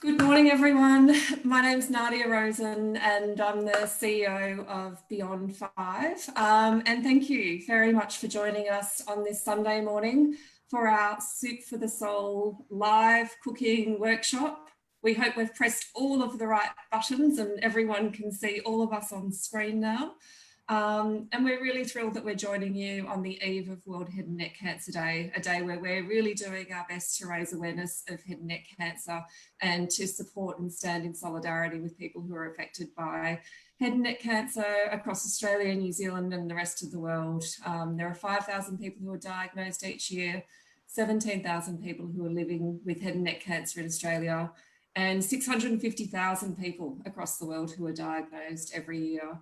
Good morning, everyone. My name's Nadia Rosen, and I'm the CEO of Beyond Five. And thank you very much for joining us on this Sunday morning for our Soup for the Soul live cooking workshop. We hope we've pressed all of the right buttons and everyone can see all of us on screen now. And we're really thrilled that we're joining you on the eve of World Head and Neck Cancer Day, a day where we're really doing our best to raise awareness of head and neck cancer and to support and stand in solidarity with people who are affected by head and neck cancer across Australia, New Zealand and the rest of the world. There are 5,000 people who are diagnosed each year, 17,000 people who are living with head and neck cancer in Australia, and 650,000 people across the world who are diagnosed every year.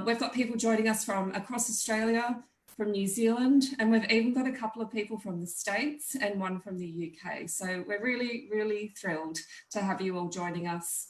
We've got people joining us from across Australia, from New Zealand, and we've even got a couple of people from the States and one from the UK. So we're really, really thrilled to have you all joining us.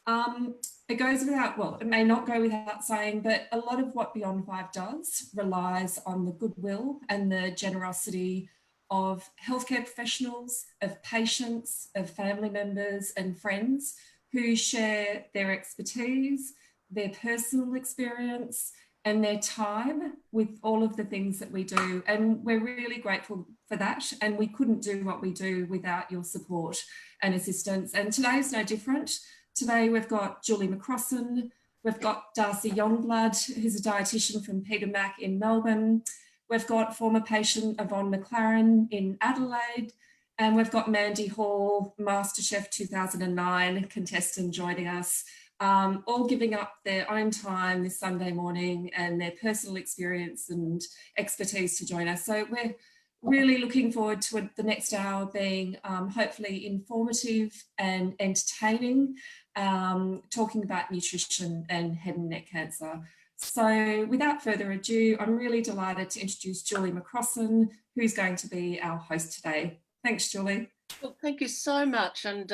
It goes without, well, it may not go without saying, but a lot of what Beyond Five does relies on the goodwill and the generosity of healthcare professionals, of patients, of family members and friends who share their expertise, their personal experience and their time with all of the things that we do. And we're really grateful for that. And we couldn't do what we do without your support and assistance. And today is no different. Today we've got Julie Mcrossen, we've got Darcy Jongebloed, who's a dietitian from Peter Mac in Melbourne. We've got former patient Yvonne Mcrossen in Adelaide. And we've got Mandy Hall, MasterChef 2009 contestant joining us. All giving up their own time this Sunday morning and their personal experience and expertise to join us. So we're really looking forward to the next hour being hopefully informative and entertaining, talking about nutrition and head and neck cancer. So without further ado, I'm really delighted to introduce Julie Mcrossen, who's going to be our host today. Thanks, Julie. Well, thank you so much. And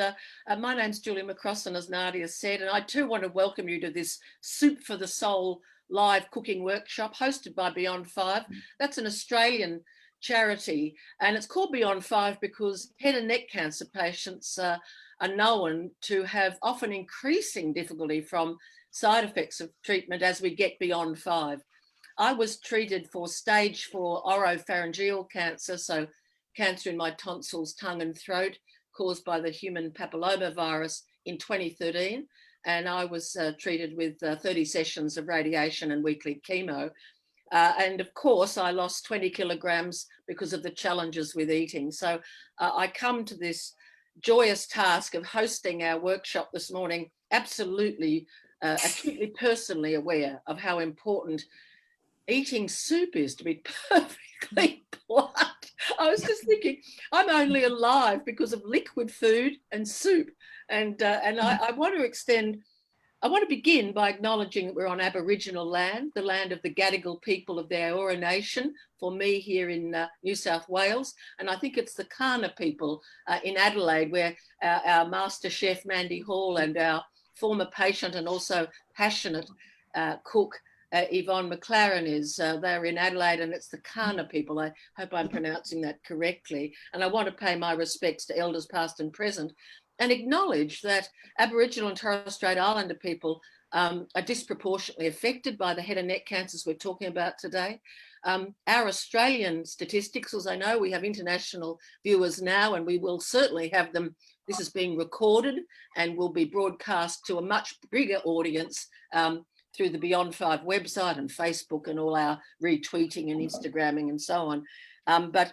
my name's Julie Mcrossen, as Nadia said, and I too want to welcome you to this Soup for the Soul live cooking workshop hosted by Beyond Five. That's an Australian charity, and it's called Beyond Five because head and neck cancer patients are known to have often increasing difficulty from side effects of treatment as we get beyond 5. I was treated for stage 4 oropharyngeal cancer, so cancer in my tonsils, tongue and throat caused by the human papillomavirus in 2013. And I was treated with 30 sessions of radiation and weekly chemo. And of course, I lost 20 kilograms because of the challenges with eating. So I come to this joyous task of hosting our workshop this morning, absolutely acutely personally aware of how important eating soup is, to be perfectly blunt. I was just thinking, I'm only alive because of liquid food and soup. And I want to begin by acknowledging that we're on Aboriginal land, the land of the Gadigal people of the Eora Nation, for me here in New South Wales. And I think it's the Kaurna people in Adelaide, where our master chef, Mandy Hall, and our former patient and also passionate cook, Yvonne McLaren is. They're in Adelaide, and it's the Kaurna people. I hope I'm pronouncing that correctly. And I want to pay my respects to elders past and present and acknowledge that Aboriginal and Torres Strait Islander people are disproportionately affected by the head and neck cancers we're talking about today. Our Australian statistics, as I know, we have international viewers now, and we will certainly have them. This is being recorded and will be broadcast to a much bigger audience through the Beyond Five website and Facebook and all our retweeting and Instagramming and so on. But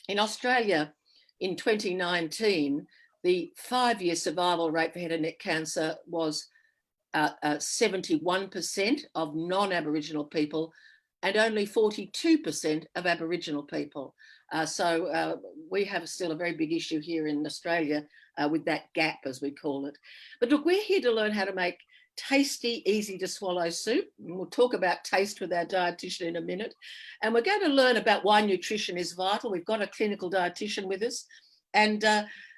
in Australia, in 2019, the 5-year survival rate for head and neck cancer was 71% of non-Aboriginal people and only 42% of Aboriginal people. So we have still a very big issue here in Australia with that gap, as we call it. But look, we're here to learn how to make tasty, easy to swallow soup. And we'll talk about taste with our dietitian in a minute. And we're going to learn about why nutrition is vital. We've got a clinical dietitian with us. And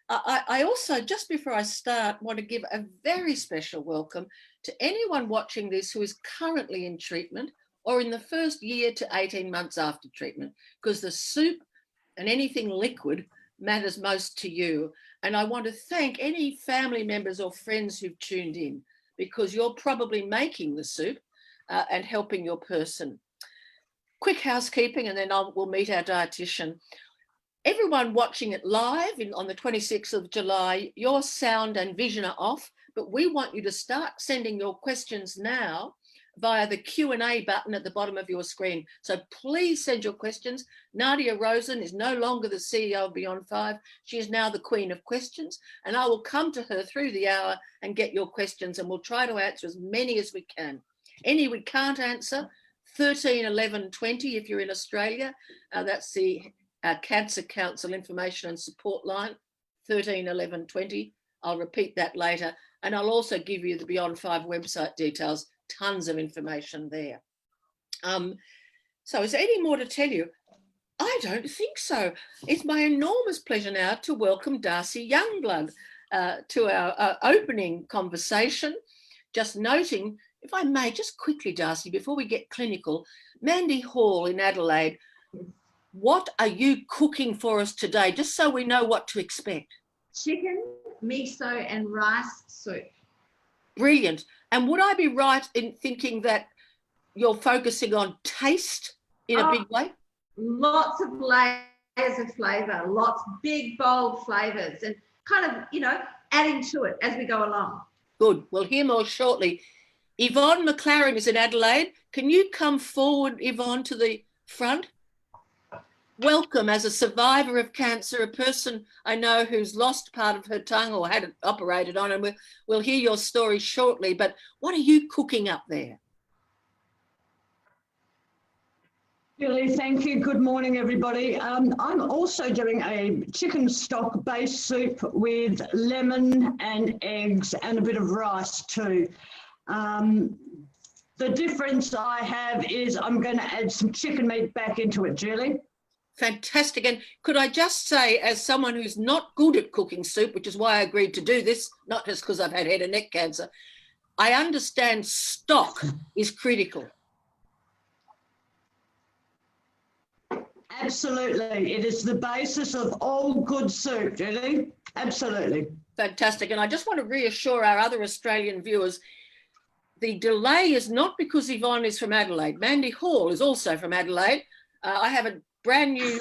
I also, just before I start, want to give a very special welcome to anyone watching this who is currently in treatment or in the first year to 18 months after treatment, because the soup and anything liquid matters most to you. And I want to thank any family members or friends who've tuned in, because you're probably making the soup and helping your person. Quick housekeeping, and then we'll meet our dietitian. Everyone watching it live on the 26th of July, your sound and vision are off, but we want you to start sending your questions now via the Q&A button at the bottom of your screen. So please send your questions. Nadia Rosen is no longer the CEO of Beyond 5. She is now the queen of questions, and I will come to her through the hour and get your questions, and we'll try to answer as many as we can. Any we can't answer, 13 11 20 if you're in Australia. That's the Cancer Council Information and Support line, 13 11 20. I'll repeat that later. And I'll also give you the Beyond 5 website details, tons of information there. So is there any more to tell you? I don't think so. It's my enormous pleasure now to welcome Darcy Jongebloed to our opening conversation. Just noting, if I may, just quickly, Darcy, before we get clinical, Mandy Hall in Adelaide, what are you cooking for us today, just so we know what to expect? Chicken, miso and rice soup. Brilliant. And would I be right in thinking that you're focusing on taste in a big way? Lots of layers of flavour, lots big, bold flavours, and kind of, you know, adding to it as we go along. Good. We'll hear more shortly. Yvonne McLaren is in Adelaide. Can you come forward, Yvonne, to the front? Welcome as a survivor of cancer, a person I know who's lost part of her tongue or had it operated on, and we'll hear your story shortly. But what are you cooking up there? Julie, thank you. Good morning, everybody. I'm also doing a chicken stock-based soup with lemon and eggs and a bit of rice too. The difference I have is I'm going to add some chicken meat back into it, Julie. Fantastic. And could I just say, as someone who's not good at cooking soup, which is why I agreed to do this, not just because I've had head and neck cancer, I understand stock is critical. Absolutely. It is the basis of all good soup, Julie. Absolutely. Fantastic. And I just want to reassure our other Australian viewers, the delay is not because Yvonne is from Adelaide. Mandy Hall is also from Adelaide. I have a brand new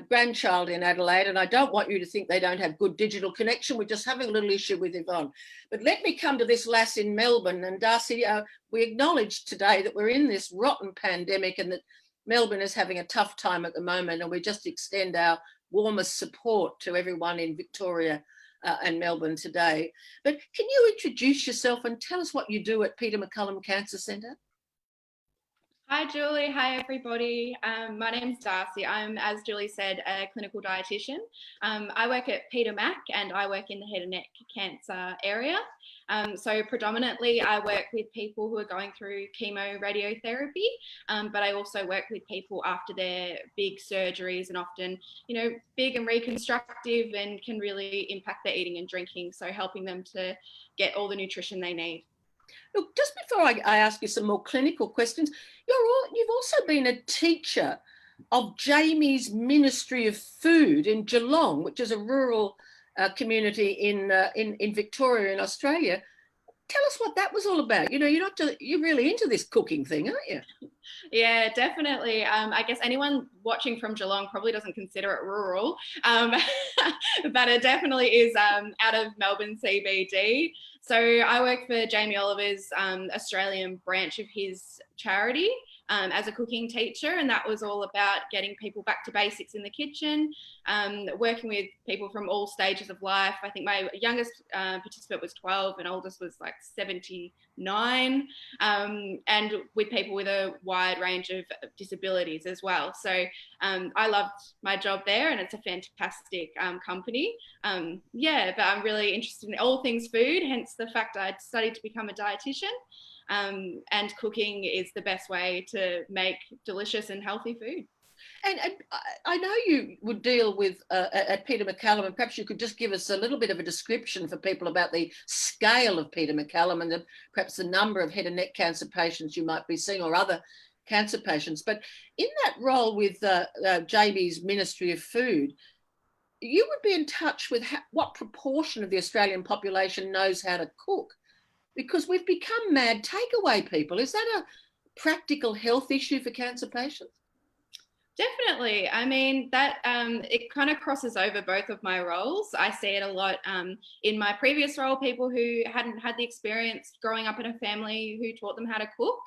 grandchild in Adelaide, and I don't want you to think they don't have good digital connection. We're just having a little issue with Yvonne. But let me come to this lass in Melbourne. And Darcy, we acknowledge today that we're in this rotten pandemic and that Melbourne is having a tough time at the moment, and we just extend our warmest support to everyone in Victoria and Melbourne today. But can you introduce yourself and tell us what you do at Peter MacCallum Cancer Centre? Hi, Julie. Hi, everybody. My name's Darcy. I'm, as Julie said, a clinical dietitian. I work at Peter Mac and I work in the head and neck cancer area. So predominantly I work with people who are going through chemo radiotherapy, but I also work with people after their big surgeries and often, you know, big and reconstructive and can really impact their eating and drinking. So helping them to get all the nutrition they need. Look, just before I ask you some more clinical questions, you've also been a teacher of Jamie's Ministry of Food in Geelong, which is a rural community in Victoria in Australia. Tell us what that was all about. You know, you're really into this cooking thing, aren't you? Yeah, definitely. I guess anyone watching from Geelong probably doesn't consider it rural, but it definitely is out of Melbourne CBD. So I work for Jamie Oliver's Australian branch of his charity as a cooking teacher, and that was all about getting people back to basics in the kitchen, working with people from all stages of life. I think my youngest participant was 12 and oldest was like 79, and with people with a wide range of disabilities as well. So I loved my job there, and it's a fantastic company. Yeah, but I'm really interested in all things food, hence the fact I studied to become a dietitian. And cooking is the best way to make delicious and healthy food. And I know you would deal with at Peter MacCallum, and perhaps you could just give us a little bit of a description for people about the scale of Peter MacCallum and perhaps the number of head and neck cancer patients you might be seeing or other cancer patients. But in that role with Jamie's Ministry of Food, you would be in touch with what proportion of the Australian population knows how to cook, because we've become mad takeaway people. Is that a practical health issue for cancer patients? Definitely. I mean, that it kind of crosses over both of my roles. I see it a lot in my previous role, people who hadn't had the experience growing up in a family who taught them how to cook.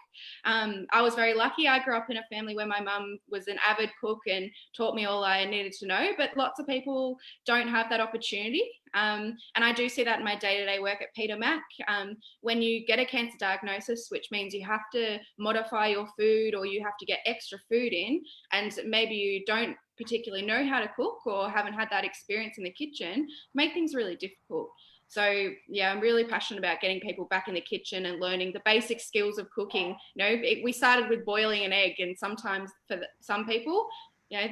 I was very lucky. I grew up in a family where my mum was an avid cook and taught me all I needed to know, but lots of people don't have that opportunity. And I do see that in my day-to-day work at Peter Mac. When you get a cancer diagnosis, which means you have to modify your food or you have to get extra food in, and maybe you don't particularly know how to cook or haven't had that experience in the kitchen, make things really difficult. So yeah, I'm really passionate about getting people back in the kitchen and learning the basic skills of cooking. You know, we started with boiling an egg, and sometimes for some people, you know,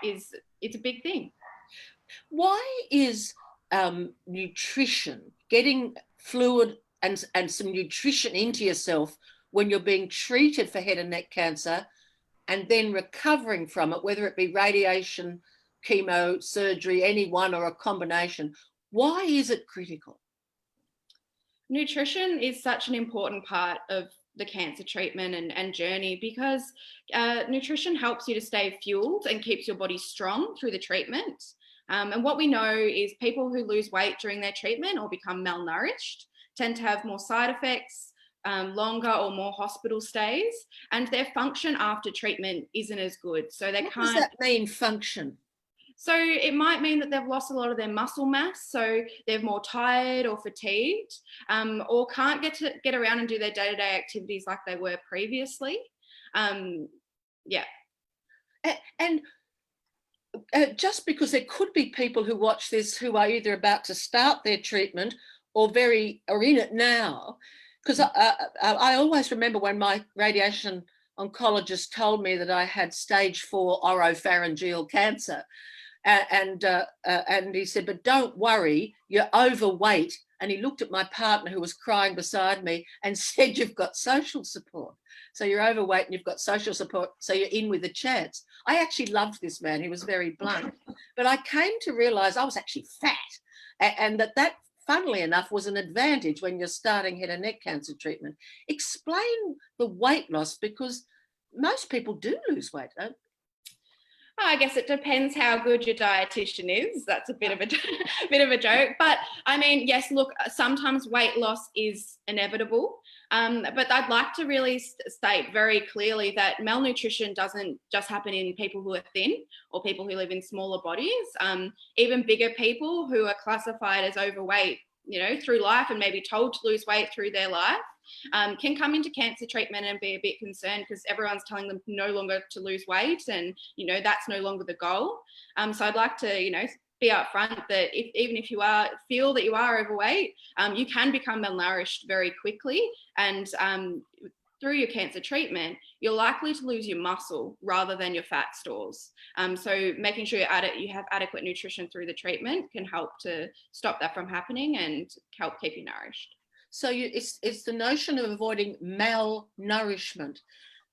it's a big thing. Why is nutrition, getting fluid and some nutrition into yourself when you're being treated for head and neck cancer and then recovering from it, whether it be radiation, chemo, surgery, any one or a combination, why is it critical? Nutrition is such an important part of the cancer treatment and journey, because nutrition helps you to stay fueled and keeps your body strong through the treatment. And what we know is people who lose weight during their treatment or become malnourished tend to have more side effects, longer or more hospital stays, and their function after treatment isn't as good. So they can't. What does that mean, function? So it might mean that they've lost a lot of their muscle mass, so they're more tired or fatigued, or can't get around and do their day-to-day activities like they were previously. Yeah. And just because there could be people who watch this who are either about to start their treatment or are in it now, because I always remember when my radiation oncologist told me that I had stage 4 oropharyngeal cancer. And he said, but don't worry, you're overweight. And he looked at my partner who was crying beside me and said, you've got social support. So you're overweight and you've got social support, so you're in with a chance. I actually loved this man. He was very blunt. But I came to realise I was actually fat, and that funnily enough, was an advantage when you're starting head and neck cancer treatment. Explain the weight loss, because most people do lose weight, don't they? I guess it depends how good your dietitian is. That's a bit of a joke. But I mean, yes, look, sometimes weight loss is inevitable. But I'd like to really state very clearly that malnutrition doesn't just happen in people who are thin or people who live in smaller bodies. Even bigger people who are classified as overweight, you know, through life and maybe told to lose weight through their life, can come into cancer treatment and be a bit concerned because everyone's telling them no longer to lose weight, and you know that's no longer the goal. So I'd like to, you know, be upfront that even if you feel that you are overweight, you can become malnourished very quickly, and through your cancer treatment, you're likely to lose your muscle rather than your fat stores. So making sure you have adequate nutrition through the treatment can help to stop that from happening and help keep you nourished. So it's the notion of avoiding malnourishment.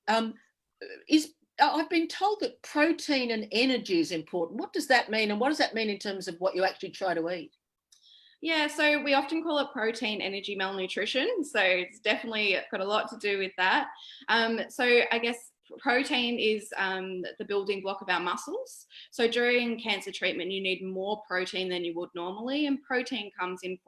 I've been told that protein and energy is important. What does that mean? And what does that mean in terms of what you actually try to eat? Yeah, so we often call it protein energy malnutrition. So it's definitely got a lot to do with that. So I guess protein is the building block of our muscles. So during cancer treatment, you need more protein than you would normally. And protein comes in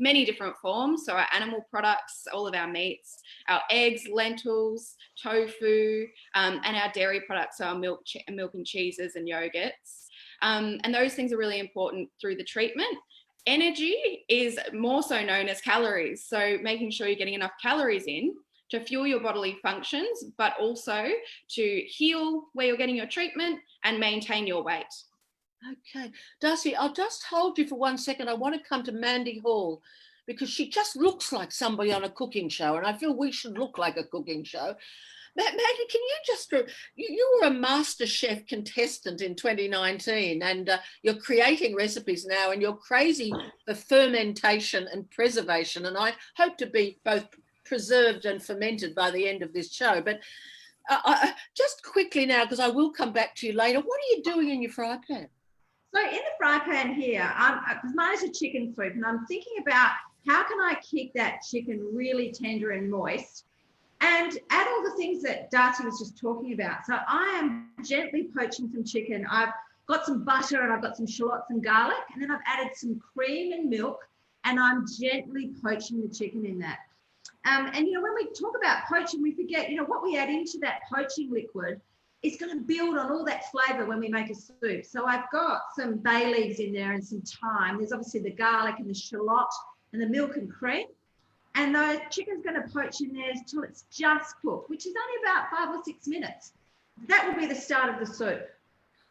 many different forms. So our animal products, all of our meats, our eggs, lentils, tofu, and our dairy products, so our milk and cheeses and yogurts. And those things are really important through the treatment. Energy is more so known as calories. So making sure you're getting enough calories in to fuel your bodily functions, but also to heal where you're getting your treatment and maintain your weight. Okay. Darcy, I'll just hold you for 1 second. I want to come to Mandy Hall because she just looks like somebody on a cooking show, and I feel we should look like a cooking show. Maggie, can you just, you were a MasterChef contestant in 2019, and you're creating recipes now, and you're crazy for fermentation and preservation, and I hope to be both preserved and fermented by the end of this show. But just quickly now, because I will come back to you later, what are you doing in your fry pan? So in the fry pan here, because mine is a chicken soup, and I'm thinking about how can I keep that chicken really tender and moist and add all the things that Darcy was just talking about. So I am gently poaching some chicken. I've got some butter and I've got some shallots and garlic, and then I've added some cream and milk, and I'm gently poaching the chicken in that. And, you know, when we talk about poaching, we forget, you know, what we add into that poaching liquid is going to build on all that flavour when we make a soup. So I've got some bay leaves in there and some thyme. There's obviously the garlic and the shallot and the milk and cream. And the chicken's going to poach in there until it's just cooked, which is only about 5 or 6 minutes. That will be the start of the soup.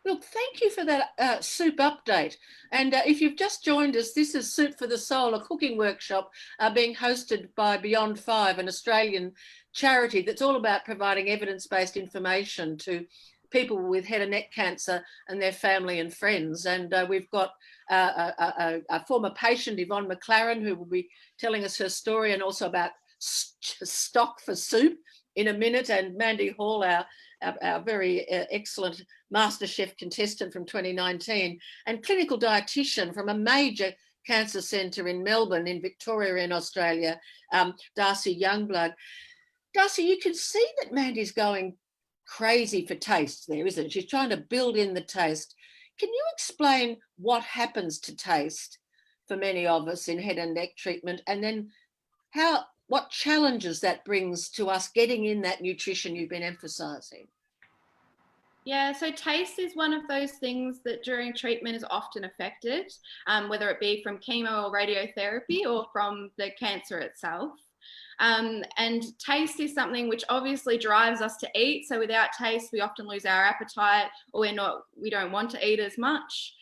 Look, thank you for that soup update. And if you've just joined us, this is Soup for the Soul, a cooking workshop being hosted by Beyond Five, an Australian charity that's all about providing evidence-based information to people with head and neck cancer and their family and friends. And we've got a former patient, Yvonne McLaren, who will be telling us her story, and also about stock for soup in a minute, and Mandy Hall, our very excellent MasterChef contestant from 2019, and clinical dietitian from a major cancer centre in Melbourne, in Victoria, in Australia, Darcy Jongebloed. Darcy, you can see that Mandy's going crazy for taste there, isn't it? She's trying to build in the taste. Can you explain what happens to taste for many of us in head and neck treatment, and then what challenges that brings to us getting in that nutrition you've been emphasising? Yeah, so taste is one of those things that during treatment is often affected, whether it be from chemo or radiotherapy or from the cancer itself. And taste is something which obviously drives us to eat. So without taste, we often lose our appetite, or we don't want to eat as much.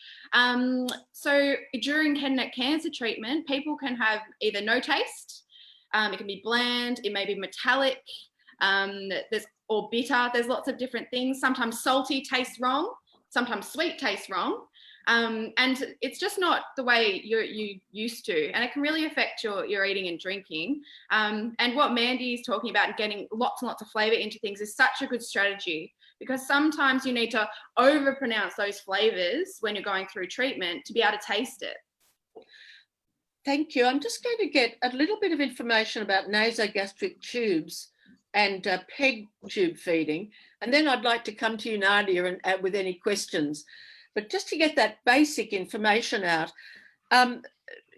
So during head and neck cancer treatment, people can have either no taste, it can be bland, it may be metallic, or bitter. There's lots of different things. Sometimes salty tastes wrong, sometimes sweet tastes wrong. And it's just not the way you used to, and it can really affect your eating and drinking. And what Mandy is talking about, getting lots and lots of flavour into things, is such a good strategy, because sometimes you need to overpronounce those flavours when you're going through treatment to be able to taste it. Thank you. I'm just going to get a little bit of information about nasogastric tubes and PEG tube feeding, and then I'd like to come to you, Nadia, and with any questions. But just to get that basic information out, can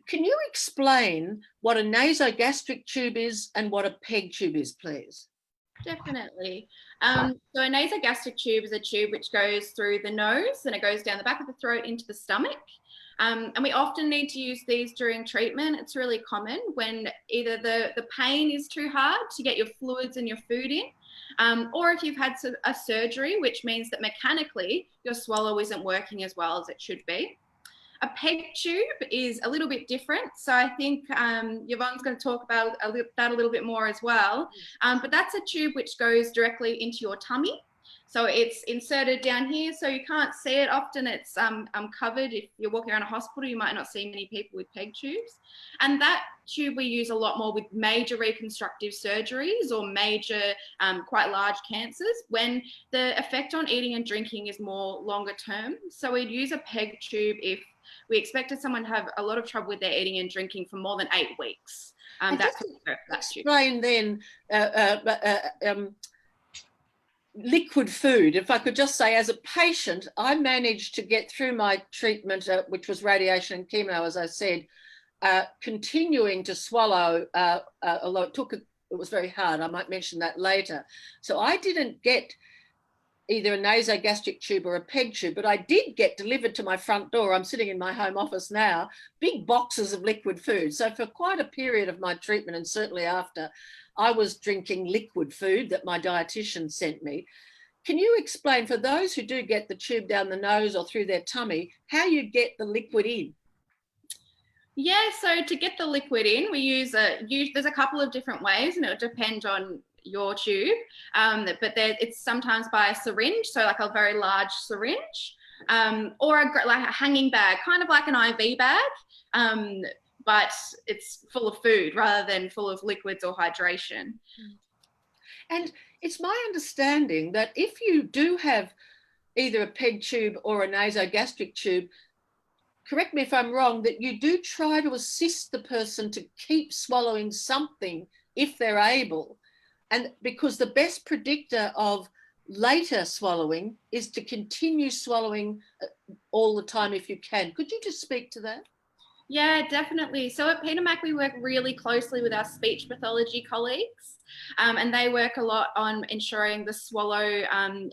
you explain what a nasogastric tube is and what a PEG tube is, please? Definitely. So a nasogastric tube is a tube which goes through the nose, and it goes down the back of the throat into the stomach. And we often need to use these during treatment. It's really common when either the pain is too hard to get your fluids and your food in, or if you've had a surgery, which means that mechanically your swallow isn't working as well as it should be. A PEG tube is a little bit different. So I think Yvonne's going to talk about that a little bit more as well. But that's a tube which goes directly into your tummy. So it's inserted down here, so you can't see it often. It's covered. If you're walking around a hospital, you might not see many people with PEG tubes. And that tube we use a lot more with major reconstructive surgeries or major, quite large cancers, when the effect on eating and drinking is more longer term. So we'd use a PEG tube if we expected someone to have a lot of trouble with their eating and drinking for more than 8 weeks. That could be that tube. Explain then, liquid food. If I could just say, as a patient, I managed to get through my treatment, which was radiation and chemo, as I said, continuing to swallow, although it was very hard. I might mention that later. So I didn't get either a nasogastric tube or a PEG tube, but I did get delivered to my front door. I'm sitting in my home office now, big boxes of liquid food. So for quite a period of my treatment, and certainly after, I was drinking liquid food that my dietitian sent me. Can you explain, for those who do get the tube down the nose or through their tummy, how you get the liquid in? Yeah, so to get the liquid in, we use there's a couple of different ways, and it will depend on your tube, but it's sometimes by a syringe, so like a very large syringe, or like a hanging bag, kind of like an IV bag, but it's full of food rather than full of liquids or hydration. And it's my understanding that if you do have either a PEG tube or a nasogastric tube, correct me if I'm wrong, that you do try to assist the person to keep swallowing something if they're able. And because the best predictor of later swallowing is to continue swallowing all the time if you can. Could you just speak to that? Yeah, definitely. So at Peter Mac, we work really closely with our speech pathology colleagues, and they work a lot on ensuring the swallow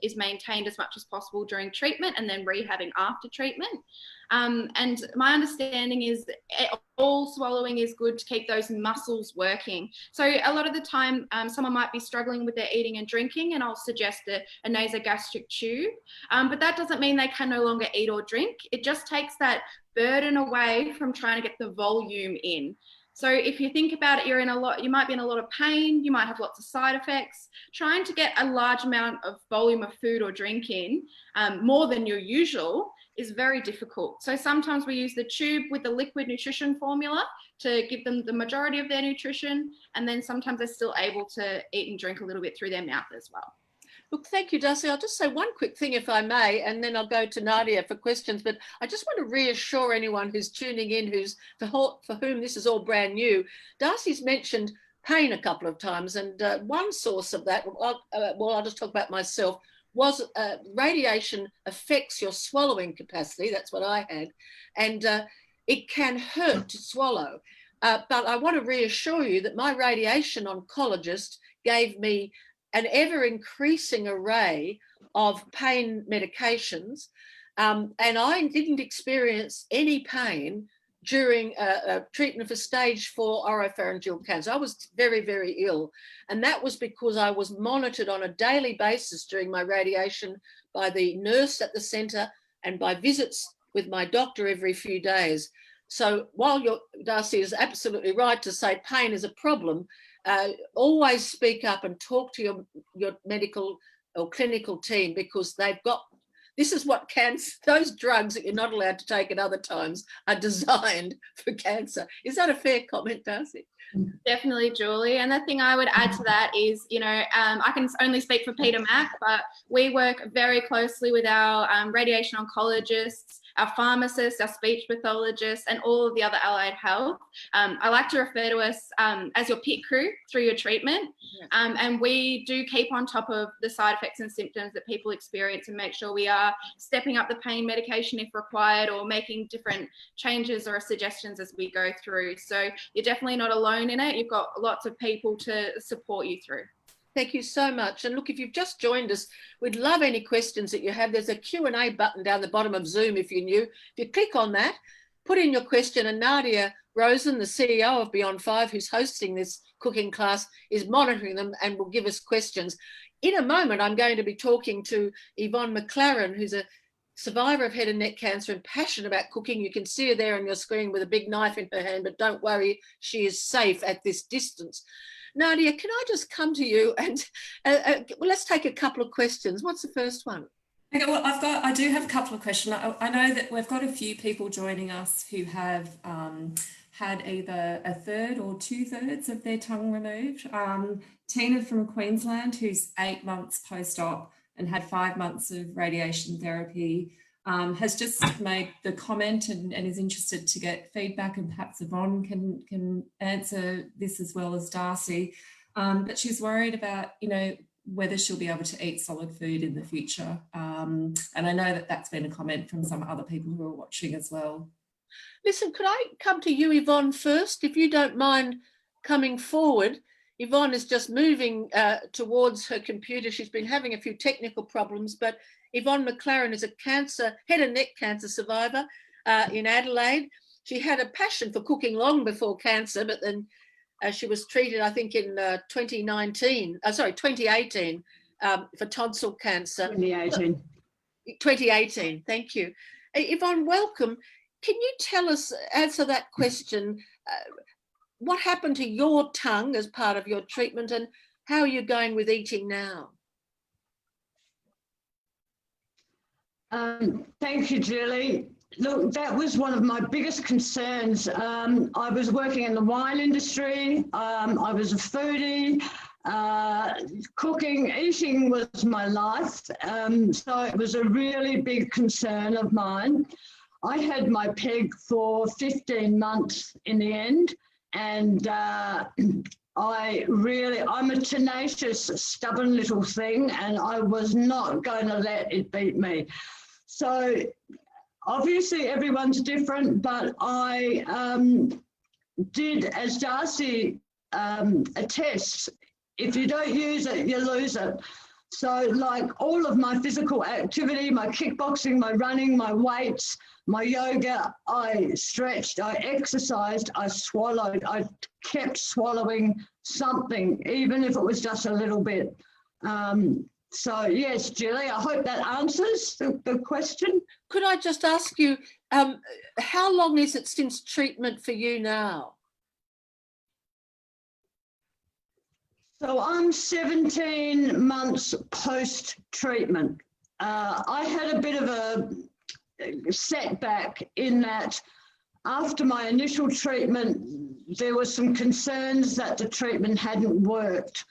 is maintained as much as possible during treatment and then rehabbing after treatment. And my understanding is all swallowing is good to keep those muscles working. So a lot of the time, someone might be struggling with their eating and drinking, and I'll suggest a nasogastric tube. But that doesn't mean they can no longer eat or drink. It just takes that burden away from trying to get the volume in. So if you think about it, you might be in a lot of pain, you might have lots of side effects. Trying to get a large amount of volume of food or drink in, more than your usual, is very difficult. So sometimes we use the tube with the liquid nutrition formula to give them the majority of their nutrition, and then sometimes they're still able to eat and drink a little bit through their mouth as well. Look, thank you, Darcy. I'll just say one quick thing, if I may, and then I'll go to Nadia for questions. But I just want to reassure anyone who's tuning in, for whom this is all brand new. Darcy's mentioned pain a couple of times, and one source of that, I'll just talk about myself, was radiation affects your swallowing capacity. That's what I had. And it can hurt to swallow. But I want to reassure you that my radiation oncologist gave me an ever-increasing array of pain medications, and I didn't experience any pain during a treatment for stage 4 oropharyngeal cancer. I was very, very ill, and that was because I was monitored on a daily basis during my radiation by the nurse at the centre and by visits with my doctor every few days. So while Darcy is absolutely right to say pain is a problem, always speak up and talk to your medical or clinical team, because this is what cancer, those drugs that you're not allowed to take at other times are designed for cancer. Is that a fair comment, Darcy? Definitely, Julie. And the thing I would add to that is, I can only speak for Peter Mac, but we work very closely with our radiation oncologists, our pharmacists, our speech pathologists, and all of the other allied health. I like to refer to us as your pit crew through your treatment. And we do keep on top of the side effects and symptoms that people experience and make sure we are stepping up the pain medication if required, or making different changes or suggestions as we go through. So you're definitely not alone in it. You've got lots of people to support you through. Thank you so much. And look, if you've just joined us, we'd love any questions that you have. There's a Q&A button down the bottom of Zoom if you're new. If you click on that, put in your question, and Nadia Rosen, the CEO of Beyond 5, who's hosting this cooking class, is monitoring them and will give us questions. In a moment, I'm going to be talking to Yvonne McLaren, who's a survivor of head and neck cancer and passionate about cooking. You can see her there on your screen with a big knife in her hand, but don't worry, she is safe at this distance. Nadia, can I just come to you and let's take a couple of questions. What's the first one? Okay, well, I do have a couple of questions. I know that we've got a few people joining us who have had either a third or 2/3 of their tongue removed. Tina from Queensland, who's 8 months post-op and had 5 months of radiation therapy, has just made the comment and is interested to get feedback, and perhaps Yvonne can answer this as well as Darcy. But she's worried about, whether she'll be able to eat solid food in the future. And I know that that's been a comment from some other people who are watching as well. Listen, could I come to you, Yvonne, first, if you don't mind coming forward? Yvonne is just moving towards her computer. She's been having a few technical problems, but Yvonne McLaren is a head and neck cancer survivor in Adelaide. She had a passion for cooking long before cancer, but then she was treated, I think, in 2018 for tonsil cancer. 2018, thank you. Yvonne, welcome. Can you answer that question? What happened to your tongue as part of your treatment, and how are you going with eating now? Thank you, Julie. Look, that was one of my biggest concerns. I was working in the wine industry. I was a foodie. Cooking, eating was my life. So it was a really big concern of mine. I had my peg for 15 months in the end, and I'm a tenacious, stubborn little thing, and I was not going to let it beat me. So obviously everyone's different, but I did, as Darcy attests, if you don't use it, you lose it. So like all of my physical activity, my kickboxing, my running, my weights, my yoga, I stretched, I exercised, I swallowed, I kept swallowing something, even if it was just a little bit. So yes, Julie, I hope that answers the question. Could I just ask you, how long is it since treatment for you now? So I'm 17 months post-treatment. I had a bit of a setback in that after my initial treatment, there were some concerns that the treatment hadn't worked.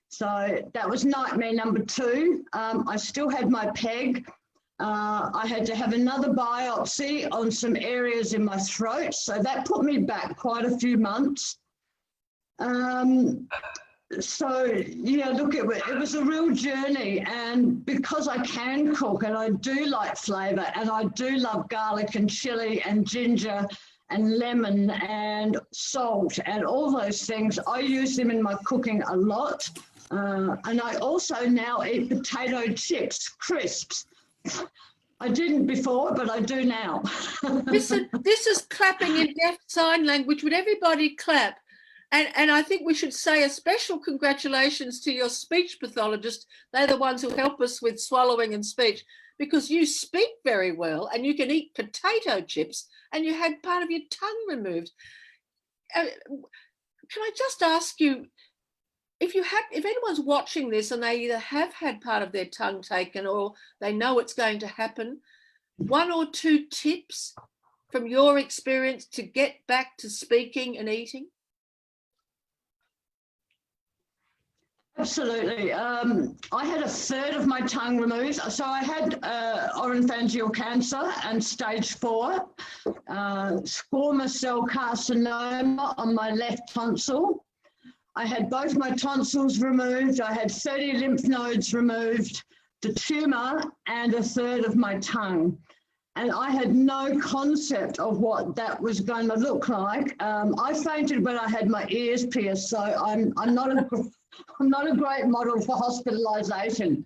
So that was nightmare number 2. I still had my peg. I had to have another biopsy on some areas in my throat. So that put me back quite a few months. So, yeah, look, it was a real journey, and because I can cook and I do like flavour and I do love garlic and chilli and ginger and lemon and salt and all those things, I use them in my cooking a lot. And I also now eat potato chips, crisps. I didn't before, but I do now. This is clapping in deaf sign language. Would everybody clap? And I think we should say a special congratulations to your speech pathologist. They're the ones who help us with swallowing and speech, because you speak very well and you can eat potato chips and you had part of your tongue removed. Can I just ask you, if anyone's watching this and they either have had part of their tongue taken or they know it's going to happen, 1 or 2 tips from your experience to get back to speaking and eating? Absolutely. I had 1/3 of my tongue removed. So I had oropharyngeal cancer and stage 4, squamous cell carcinoma on my left tonsil. I had both my tonsils removed. I had 30 lymph nodes removed, the tumour, and 1/3 of my tongue. And I had no concept of what that was going to look like. I fainted when I had my ears pierced, so I'm not a great model for hospitalisation.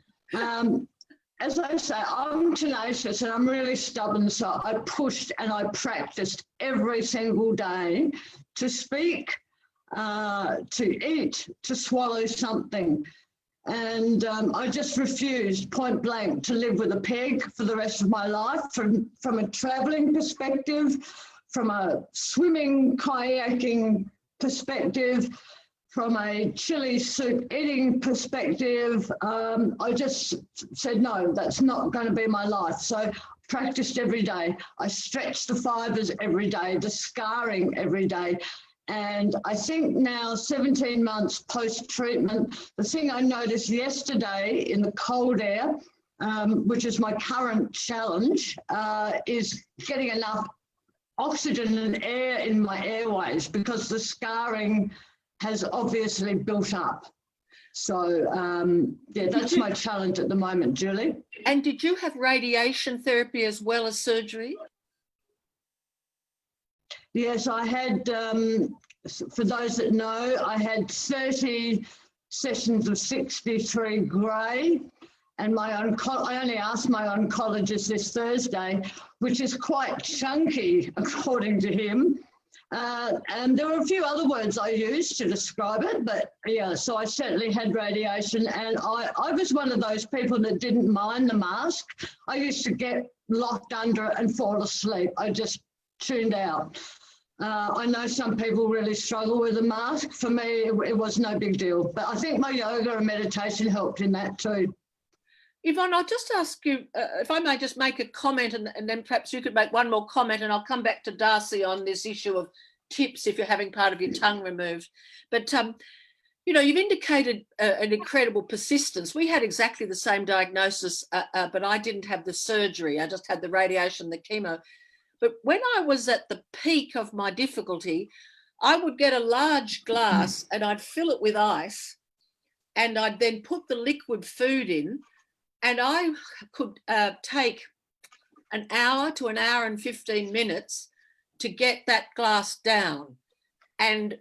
As I say, I'm tenacious and I'm really stubborn, so I pushed and I practiced every single day to speak, to eat, to swallow something. And I just refused point blank to live with a peg for the rest of my life, from a travelling perspective, from a swimming, kayaking perspective, from a chili soup eating perspective. I just said, no, that's not going to be my life. So practiced every day. I stretched the fibres every day, the scarring every day. And I think now, 17 months post-treatment, the thing I noticed yesterday in the cold air, which is my current challenge, is getting enough oxygen and air in my airways, because the scarring has obviously built up. So, yeah, that's my challenge at the moment, Julie. And did you have radiation therapy as well as surgery? Yes, I had, for those that know, I had 30 sessions of 63 grey, and I only asked my oncologist this Thursday, which is quite chunky, according to him. And there were a few other words I used to describe it, but yeah, so I certainly had radiation, and I was one of those people that didn't mind the mask. I used to get locked under it and fall asleep. I just tuned out. I know some people really struggle with the mask. For me, it was no big deal, but I think my yoga and meditation helped in that too. Yvonne, I'll just ask you, if I may just make a comment, and then perhaps you could make one more comment, and I'll come back to Darcy on this issue of tips if you're having part of your tongue removed. But, you know, you've indicated an incredible persistence. We had exactly the same diagnosis, but I didn't have the surgery. I just had the radiation, the chemo. But when I was at the peak of my difficulty, I would get a large glass and I'd fill it with ice, and I'd then put the liquid food in, and I could take an hour to an hour and 15 minutes to get that glass down. And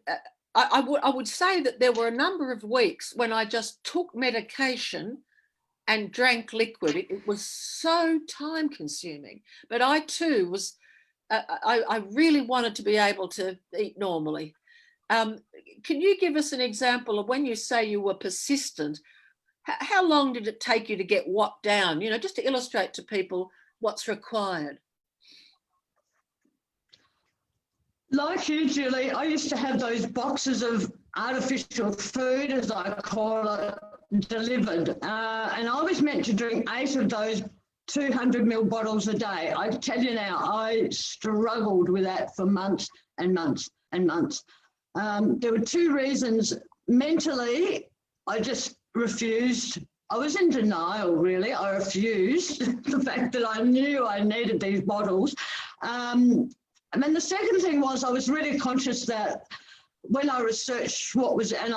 I would say that there were a number of weeks when I just took medication and drank liquid. It was so time consuming, but I too was, I really wanted to be able to eat normally. Can you give us an example of when you say you were persistent, how long did it take you to get what down? You know, just to illustrate to people what's required. Like you, Julie, I used to have those boxes of artificial food, as I call it, delivered. And I was meant to drink 8 of those 200 ml bottles a day. I tell you now, I struggled with that for months and months and months. There were 2 reasons. Mentally, I just refused. I was in denial, really. I refused the fact that I knew I needed these bottles. And then the second thing was I was really conscious that when I researched what was, and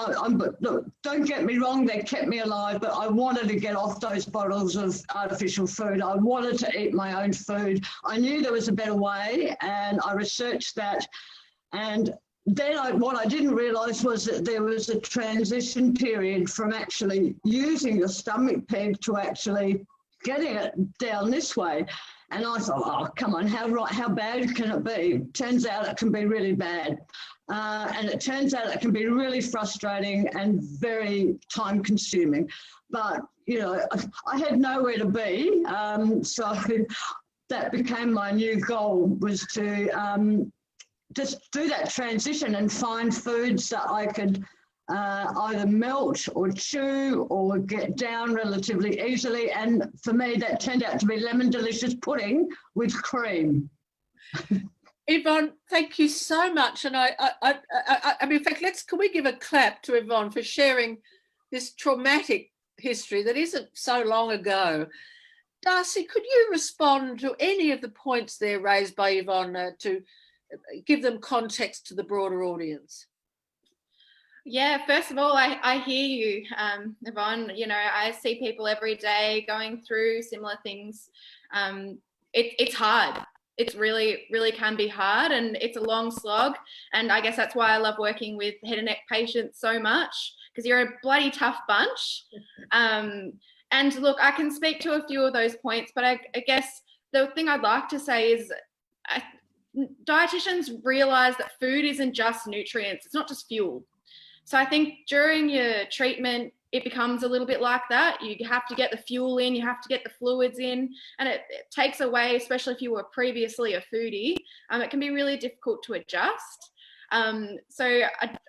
look, don't get me wrong, they kept me alive, but I wanted to get off those bottles of artificial food. I wanted to eat my own food. I knew there was a better way, and I researched that. And then what I didn't realise was that there was a transition period from actually using the stomach peg to actually getting it down this way. And I thought, oh, come on, how bad can it be? Turns out it can be really bad. And it turns out it can be really frustrating and very time consuming. But, you know, I had nowhere to be. So that became my new goal, was to just do that transition and find foods that I could either melt or chew or get down relatively easily. And for me, that turned out to be lemon delicious pudding with cream. Yvonne, thank you so much. And I mean, in fact, can we give a clap to Yvonne for sharing this traumatic history that isn't so long ago. Darcy, could you respond to any of the points there raised by Yvonne to give them context to the broader audience? Yeah, first of all, I hear you, Yvonne. You know, I see people every day going through similar things. It's hard. It really, really can be hard, and it's a long slog. And I guess that's why I love working with head and neck patients so much, because you're a bloody tough bunch. And look, I can speak to a few of those points, but I guess the thing I'd like to say is dietitians realize that food isn't just nutrients. It's not just fuel. So I think during your treatment, it becomes a little bit like that. You have to get the fuel in, you have to get the fluids in, and it takes away, especially if you were previously a foodie, it can be really difficult to adjust. So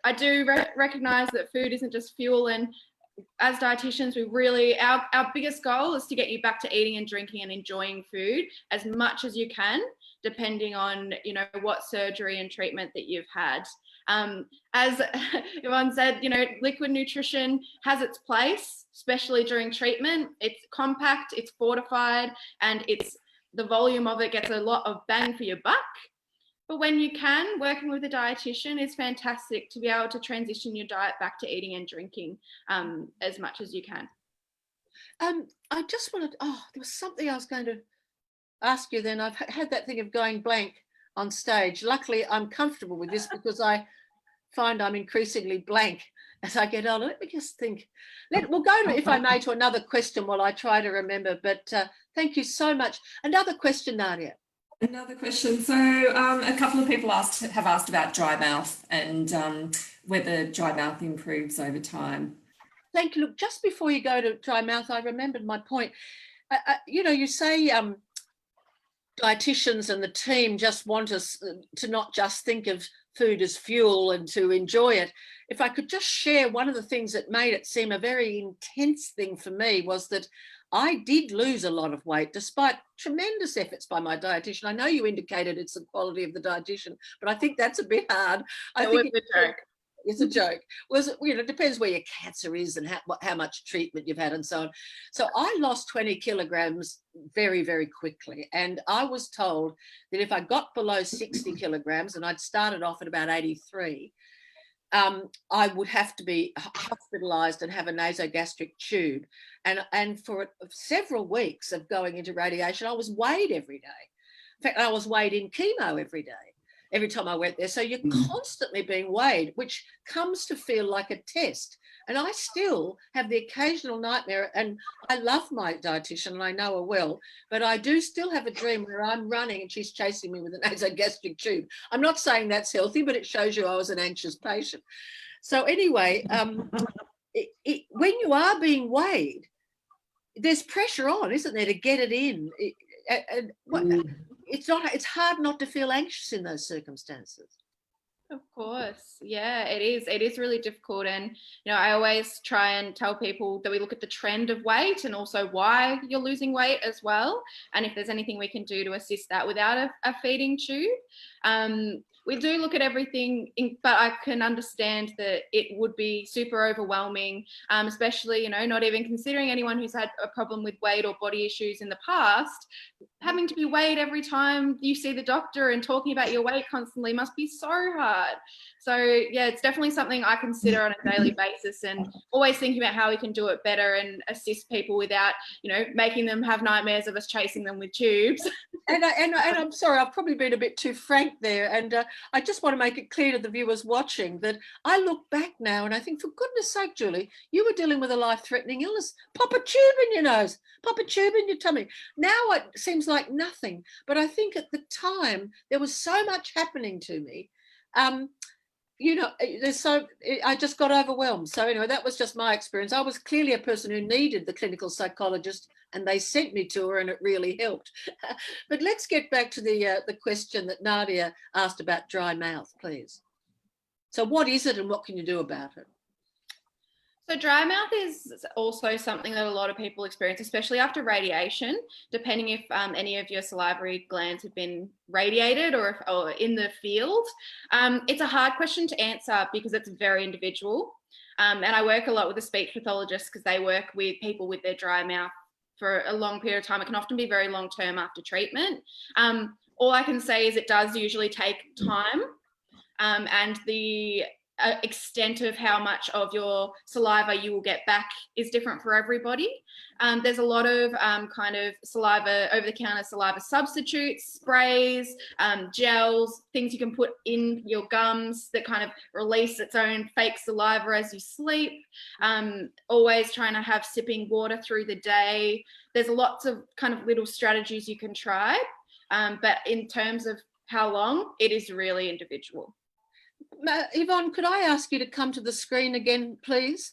I do recognize that food isn't just fuel, and as dietitians, we really, our biggest goal is to get you back to eating and drinking and enjoying food as much as you can, depending on, you know, what surgery and treatment that you've had. As Yvonne said, you know, liquid nutrition has its place, especially during treatment. It's compact, it's fortified, and the volume of it gets a lot of bang for your buck. But when you can, working with a dietitian is fantastic to be able to transition your diet back to eating and drinking as much as you can. I just wanted, there was something I was going to ask you then. I've had that thing of going blank on stage. Luckily, I'm comfortable with this because I find I'm increasingly blank as I get older. Let me just think. We'll go to, if I may, to another question while I try to remember. But thank you so much. Another question, Nadia. Another question. So a couple of people have asked about dry mouth and whether dry mouth improves over time. Thank you. Look, just before you go to dry mouth, I remembered my point. You know, you say dietitians and the team just want us to not just think of food as fuel and to enjoy it. If I could just share, one of the things that made it seem a very intense thing for me was that I did lose a lot of weight despite tremendous efforts by my dietitian. I know you indicated it's the quality of the dietitian, but I think that's a bit hard. I think It's a joke. Was it depends where your cancer is and how much treatment you've had and so on. So I lost 20 kilograms very, very quickly. And I was told that if I got below 60 kilograms, and I'd started off at about 83, I would have to be hospitalised and have a nasogastric tube. And for several weeks of going into radiation, I was weighed every day. In fact, I was weighed in chemo every day, every time I went there. So you're constantly being weighed, which comes to feel like a test. And I still have the occasional nightmare, and I love my dietitian and I know her well, but I do still have a dream where I'm running and she's chasing me with a nasogastric tube. I'm not saying that's healthy, but it shows you I was an anxious patient. So anyway, when you are being weighed, there's pressure on, isn't there, to get it in? It's hard not to feel anxious in those circumstances. Of course. Yeah, it is. It is really difficult. And, I always try and tell people that we look at the trend of weight and also why you're losing weight as well. And if there's anything we can do to assist that without a feeding tube. We do look at everything, but I can understand that it would be super overwhelming, especially, not even considering anyone who's had a problem with weight or body issues in the past. Having to be weighed every time you see the doctor and talking about your weight constantly must be so hard. So yeah, it's definitely something I consider on a daily basis, and always thinking about how we can do it better and assist people without, making them have nightmares of us chasing them with tubes. And I'm sorry, I've probably been a bit too frank there. And I just want to make it clear to the viewers watching that I look back now and I think, for goodness sake, Julie, you were dealing with a life-threatening illness. Pop a tube in your nose, pop a tube in your tummy. Now it seems like nothing. But I think at the time there was so much happening to me. I just got overwhelmed. So anyway, that was just my experience. I was clearly a person who needed the clinical psychologist, and they sent me to her, and it really helped. But let's get back to the question that Nadia asked about dry mouth, please. So what is it and what can you do about it? So dry mouth is also something that a lot of people experience, especially after radiation, depending if any of your salivary glands have been radiated or in the field. It's a hard question to answer because it's very individual. And I work a lot with a speech pathologist because they work with people with their dry mouth for a long period of time. It can often be very long term after treatment. All I can say is it does usually take time, and the extent of how much of your saliva you will get back is different for everybody. There's a lot of kind of saliva, over-the-counter saliva substitutes, sprays, gels, things you can put in your gums that kind of release its own fake saliva as you sleep. Always trying to have sipping water through the day. There's lots of kind of little strategies you can try, but in terms of how long, it is really individual. Yvonne, could I ask you to come to the screen again, please?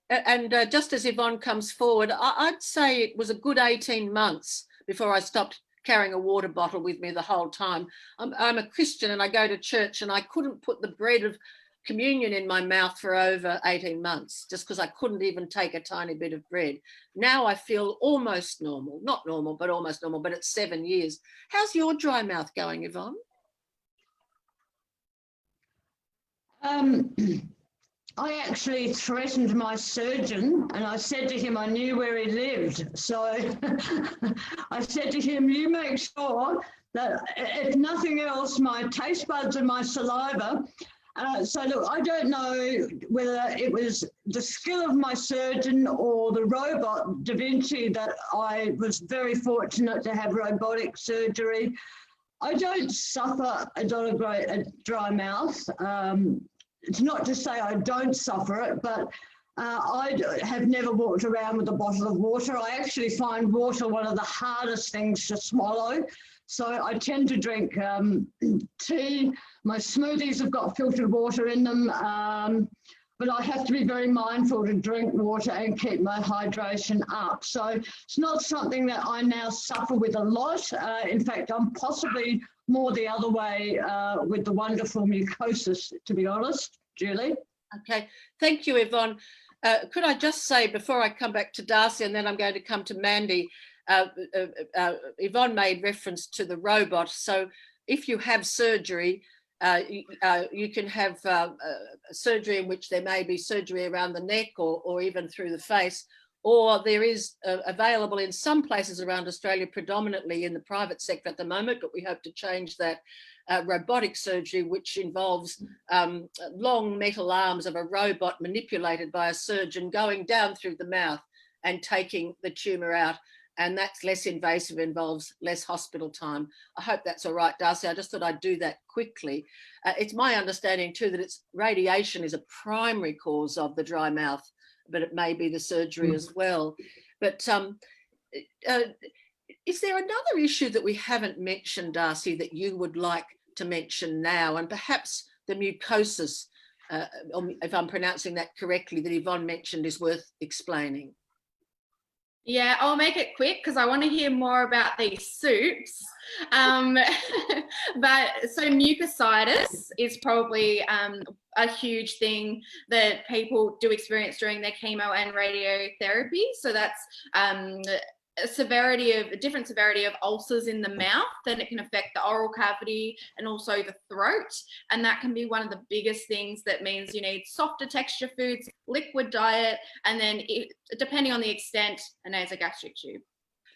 And just as Yvonne comes forward, I'd say it was a good 18 months before I stopped carrying a water bottle with me the whole time. I'm a Christian and I go to church, and I couldn't put the bread of communion in my mouth for over 18 months just because I couldn't even take a tiny bit of bread. Now I feel almost normal, not normal, but almost normal, but it's 7 years. How's your dry mouth going, Yvonne? I actually threatened my surgeon, and I said to him I knew where he lived. So I said to him, you make sure that if nothing else, my taste buds and my saliva. So look, I don't know whether it was the skill of my surgeon or the robot Da Vinci that I was very fortunate to have robotic surgery. I don't suffer a dry mouth. It's not to say I don't suffer it, but I have never walked around with a bottle of water. I actually find water one of the hardest things to swallow. So I tend to drink tea. My smoothies have got filtered water in them, but I have to be very mindful to drink water and keep my hydration up. So it's not something that I now suffer with a lot. In fact, I'm possibly more the other way with the wonderful mucosis, to be honest, Julie. Okay, thank you, Yvonne. Could I just say, before I come back to Darcy, and then I'm going to come to Mandy, Yvonne made reference to the robot. So if you have surgery, You can have surgery in which there may be surgery around the neck or even through the face, or there is available in some places around Australia, predominantly in the private sector at the moment, but we hope to change that, robotic surgery, which involves long metal arms of a robot manipulated by a surgeon going down through the mouth and taking the tumour out. And that's less invasive, involves less hospital time. I hope that's all right, Darcy. I just thought I'd do that quickly. It's my understanding too that radiation is a primary cause of the dry mouth, but it may be the surgery as well. But is there another issue that we haven't mentioned, Darcy, that you would like to mention now? And perhaps the mucosis, if I'm pronouncing that correctly, that Yvonne mentioned, is worth explaining. Yeah, I'll make it quick because I want to hear more about these soups. But so mucositis is probably a huge thing that people do experience during their chemo and radiotherapy. So that's a different severity of ulcers in the mouth. Then it can affect the oral cavity and also the throat, and that can be one of the biggest things. That means you need softer texture foods, liquid diet, and then depending on the extent, a nasogastric tube.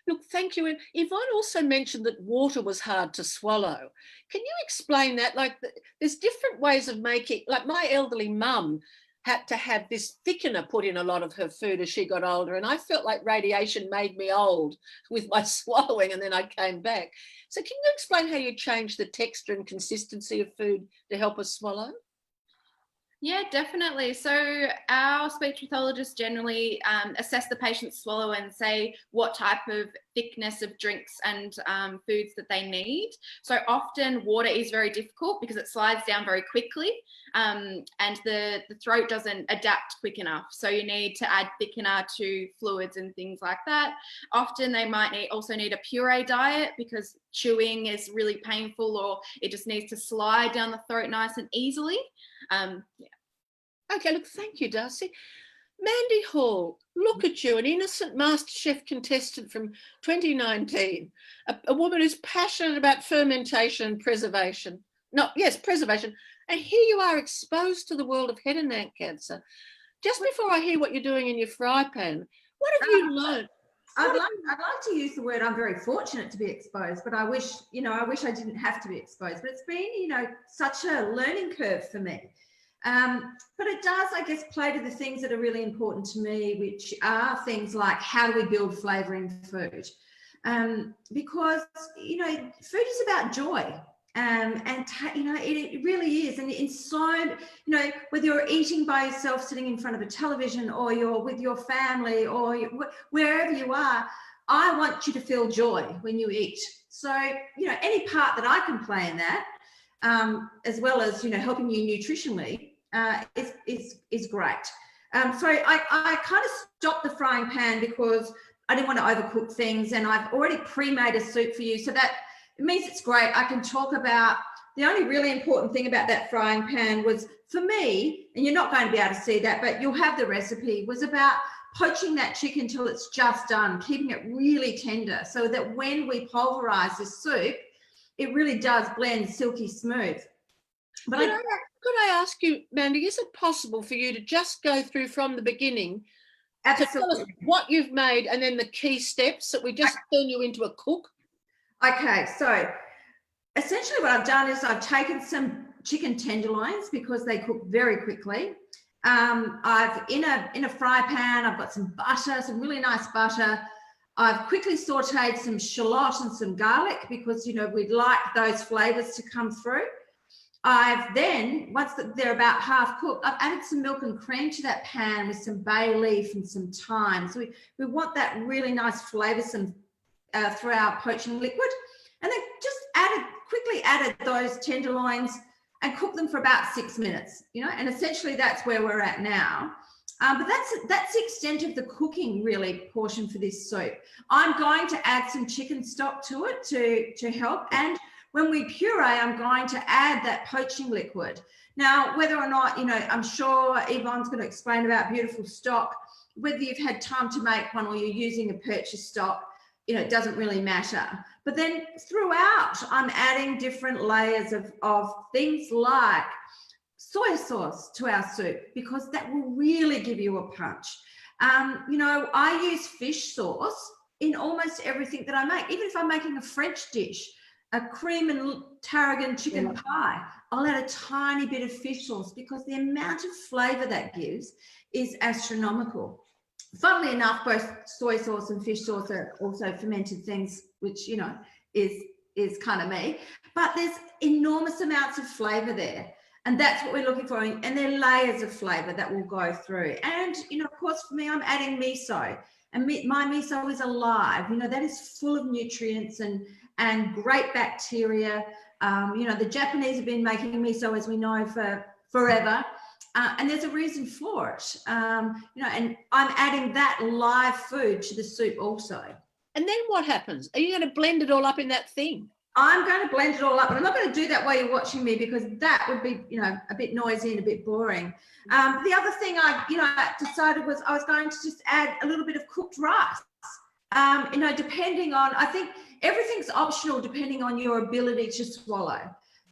Look, thank you. And Yvonne also mentioned that water was hard to swallow. Can you explain that? Like, there's different ways of making, like my elderly mum had to have this thickener put in a lot of her food as she got older. And I felt like radiation made me old with my swallowing, and then I came back. So can you explain how you change the texture and consistency of food to help us swallow? Yeah, definitely. So our speech pathologists generally assess the patient's swallow and say what type of thickness of drinks and foods that they need. So often water is very difficult because it slides down very quickly, and the throat doesn't adapt quick enough. So you need to add thickener to fluids and things like that. Often they might also need a puree diet because chewing is really painful, or it just needs to slide down the throat nice and easily. Yeah. Okay, look, thank you, Darcy. Mandy Hall, look at you, an innocent MasterChef contestant from 2019, a woman who's passionate about fermentation and preservation. Preservation. And here you are, exposed to the world of head and neck cancer. Just before I hear what you're doing in your fry pan, what have you learned? I'd like to use the word I'm very fortunate to be exposed, but I wish I didn't have to be exposed. But it's been, such a learning curve for me. But it does, I guess, play to the things that are really important to me, which are things like how do we build flavour in food? Because, food is about joy. It really is. And in so, whether you're eating by yourself, sitting in front of a television, or you're with your family, or wherever you are, I want you to feel joy when you eat. So, any part that I can play in that, as well as, helping you nutritionally, is great. So I kind of stopped the frying pan because I didn't want to overcook things, and I've already pre-made a soup for you, so that it means it's great. I can talk about the only really important thing about that frying pan was, for me, and you're not going to be able to see that, but you'll have the recipe, was about poaching that chicken till it's just done, keeping it really tender, so that when we pulverize the soup, it really does blend silky smooth. But could I ask you, Mandy, is it possible for you to just go through from the beginning to tell us what you've made and then the key steps, that we just turn you into a cook? Okay, so essentially what I've done is I've taken some chicken tenderloins because they cook very quickly. I've in a fry pan, I've got some butter, some really nice butter. I've quickly sauteed some shallot and some garlic because, we'd like those flavours to come through. I've then, once they're about half cooked, I've added some milk and cream to that pan with some bay leaf and some thyme. So we want that really nice flavoursome through our poaching liquid. And then just quickly added those tenderloins and cooked them for about 6 minutes, and essentially that's where we're at now. But that's the extent of the cooking really portion for this soup. I'm going to add some chicken stock to it to help, and when we puree, I'm going to add that poaching liquid. Now, whether or not, I'm sure Yvonne's going to explain about beautiful stock, whether you've had time to make one or you're using a purchased stock, it doesn't really matter. But then throughout, I'm adding different layers of things like soy sauce to our soup, because that will really give you a punch. I use fish sauce in almost everything that I make. Even if I'm making a French dish, a cream and tarragon chicken pie, I'll add a tiny bit of fish sauce, because the amount of flavour that gives is astronomical. Funnily enough, both soy sauce and fish sauce are also fermented things, which, is kind of me. But there's enormous amounts of flavour there. And that's what we're looking for. And there are layers of flavour that will go through. And, of course, for me, I'm adding miso. And my miso is alive. That is full of nutrients and great bacteria. The Japanese have been making miso, as we know, for forever. And there's a reason for it. And I'm adding that live food to the soup also. And then what happens? Are you going to blend it all up in that thing? I'm going to blend it all up, but I'm not going to do that while you're watching me, because that would be, a bit noisy and a bit boring. The other thing I decided was I was going to just add a little bit of cooked rice. Depending on, I think everything's optional depending on your ability to swallow.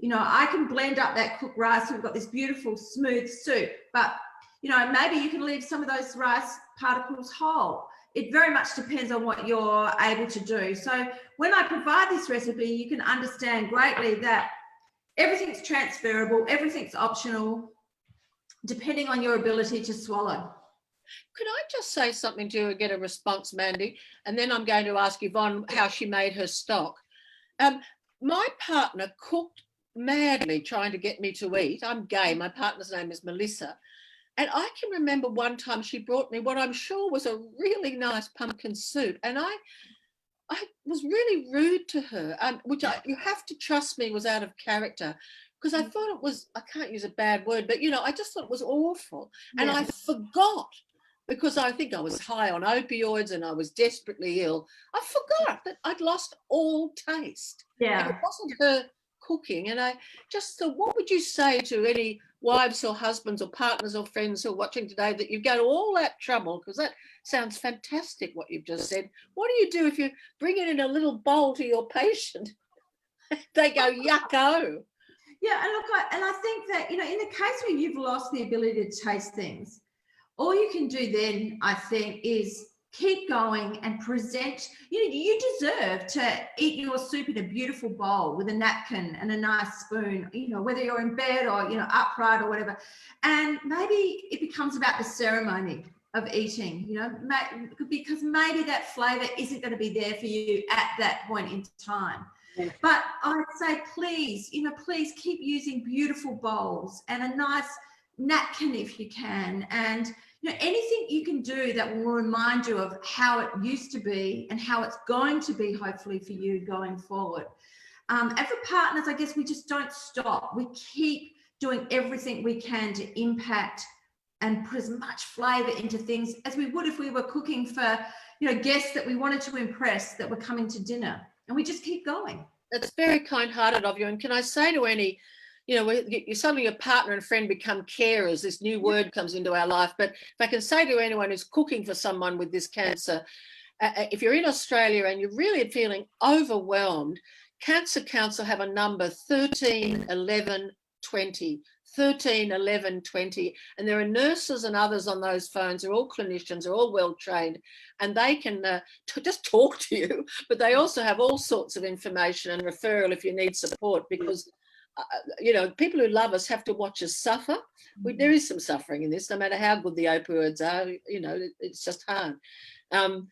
I can blend up that cooked rice, so we've got this beautiful smooth soup, but maybe you can leave some of those rice particles whole. It very much depends on what you're able to do. So when I provide this recipe, you can understand greatly that everything's transferable, everything's optional, depending on your ability to swallow. Could I just say something to you and get a response, Mandy? And then I'm going to ask Yvonne how she made her stock. My partner cooked madly trying to get me to eat. I'm gay. My partner's name is Melissa. And I can remember one time she brought me what I'm sure was a really nice pumpkin soup. And I was really rude to her, which you have to trust me was out of character, because I thought it was, I can't use a bad word, but, I just thought it was awful. And I forgot, because I think I was high on opioids and I was desperately ill. I forgot that I'd lost all taste. Yeah. And it wasn't her cooking. And I just thought, what would you say to any wives or husbands or partners or friends who are watching today that you go to all that trouble, because that sounds fantastic what you've just said. What do you do if you bring it in a little bowl to your patient? They go, yucko. Yeah, and look, I think that, in the case where you've lost the ability to taste things, all you can do then, I think, is keep going and present. You deserve to eat your soup in a beautiful bowl with a napkin and a nice spoon, whether you're in bed or, upright or whatever. And maybe it becomes about the ceremony of eating, because maybe that flavour isn't going to be there for you at that point in time. Yeah. But I'd say, please keep using beautiful bowls and a nice napkin if you can. And anything you can do that will remind you of how it used to be and how it's going to be, hopefully, for you going forward. And for partners, I guess we just don't stop. We keep doing everything we can to impact and put as much flavour into things as we would if we were cooking for, guests that we wanted to impress that were coming to dinner. And we just keep going. That's very kind-hearted of you. And can I say to any, suddenly your partner and friend become carers. This new word comes into our life. But if I can say to anyone who's cooking for someone with this cancer, if you're in Australia and you're really feeling overwhelmed, Cancer Council have a number 13 11 20. 13 11 20, and there are nurses and others on those phones. They're all clinicians, they're all well trained, and they can just talk to you, but they also have all sorts of information and referral if you need support, because people who love us have to watch us suffer. There is some suffering in this, no matter how good the opioids are. It's just hard. You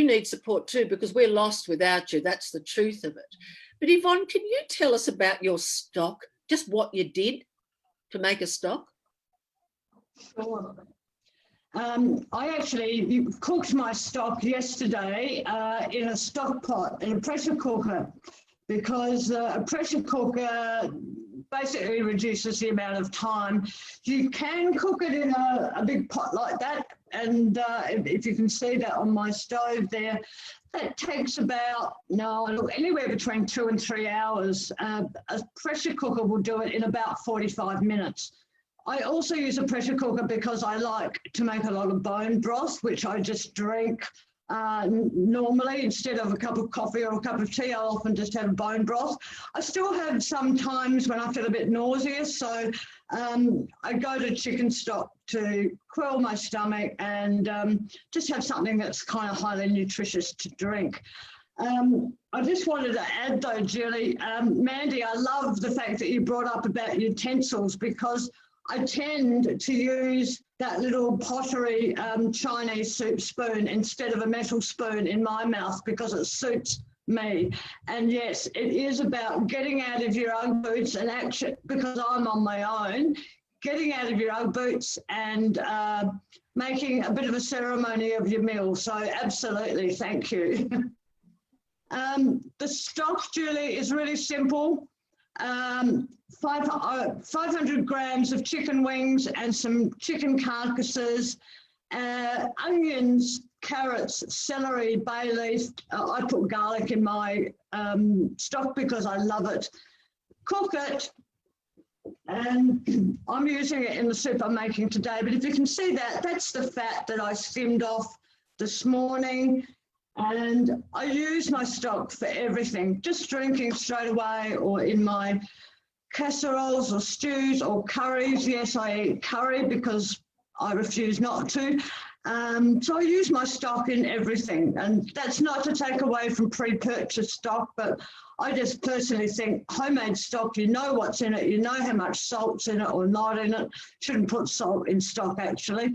need support too, because we're lost without you. That's the truth of it. But Yvonne, can you tell us about your stock? Just what you did to make a stock? Sure. I actually cooked my stock yesterday in a stock pot, in a pressure cooker, because a pressure cooker basically reduces the amount of time. You can cook it in a big pot like that, and if you can see that on my stove there, that takes about, anywhere between 2 and 3 hours. A pressure cooker will do it in about 45 minutes. I also use a pressure cooker because I like to make a lot of bone broth, which I just drink Normally, instead of a cup of coffee or a cup of tea, I'll often just have bone broth. I still have some times when I feel a bit nauseous, so I go to chicken stock to quell my stomach and just have something that's kind of highly nutritious to drink. I just wanted to add though, Julie, Mandy, I love the fact that you brought up about utensils, because I tend to use that little pottery Chinese soup spoon instead of a metal spoon in my mouth, because it suits me. And yes, it is about getting out of your Ugg boots and actually, because I'm on my own, getting out of your Ugg boots and making a bit of a ceremony of your meal. So absolutely, thank you. The stock, Julie, is really simple. 500 grams of chicken wings and some chicken carcasses, onions, carrots, celery, bay leaf. I put garlic in my stock because I love it. Cook it, and I'm using it in the soup I'm making today. But if you can see that, that's the fat that I skimmed off this morning. And I use my stock for everything, just drinking straight away or in my casseroles or stews or curries. Yes, I eat curry because I refuse not to. So I use my stock in everything. And that's not to take away from pre-purchased stock, but I just personally think homemade stock, you know what's in it, you know how much salt's in it or not in it. Shouldn't put salt in stock, actually.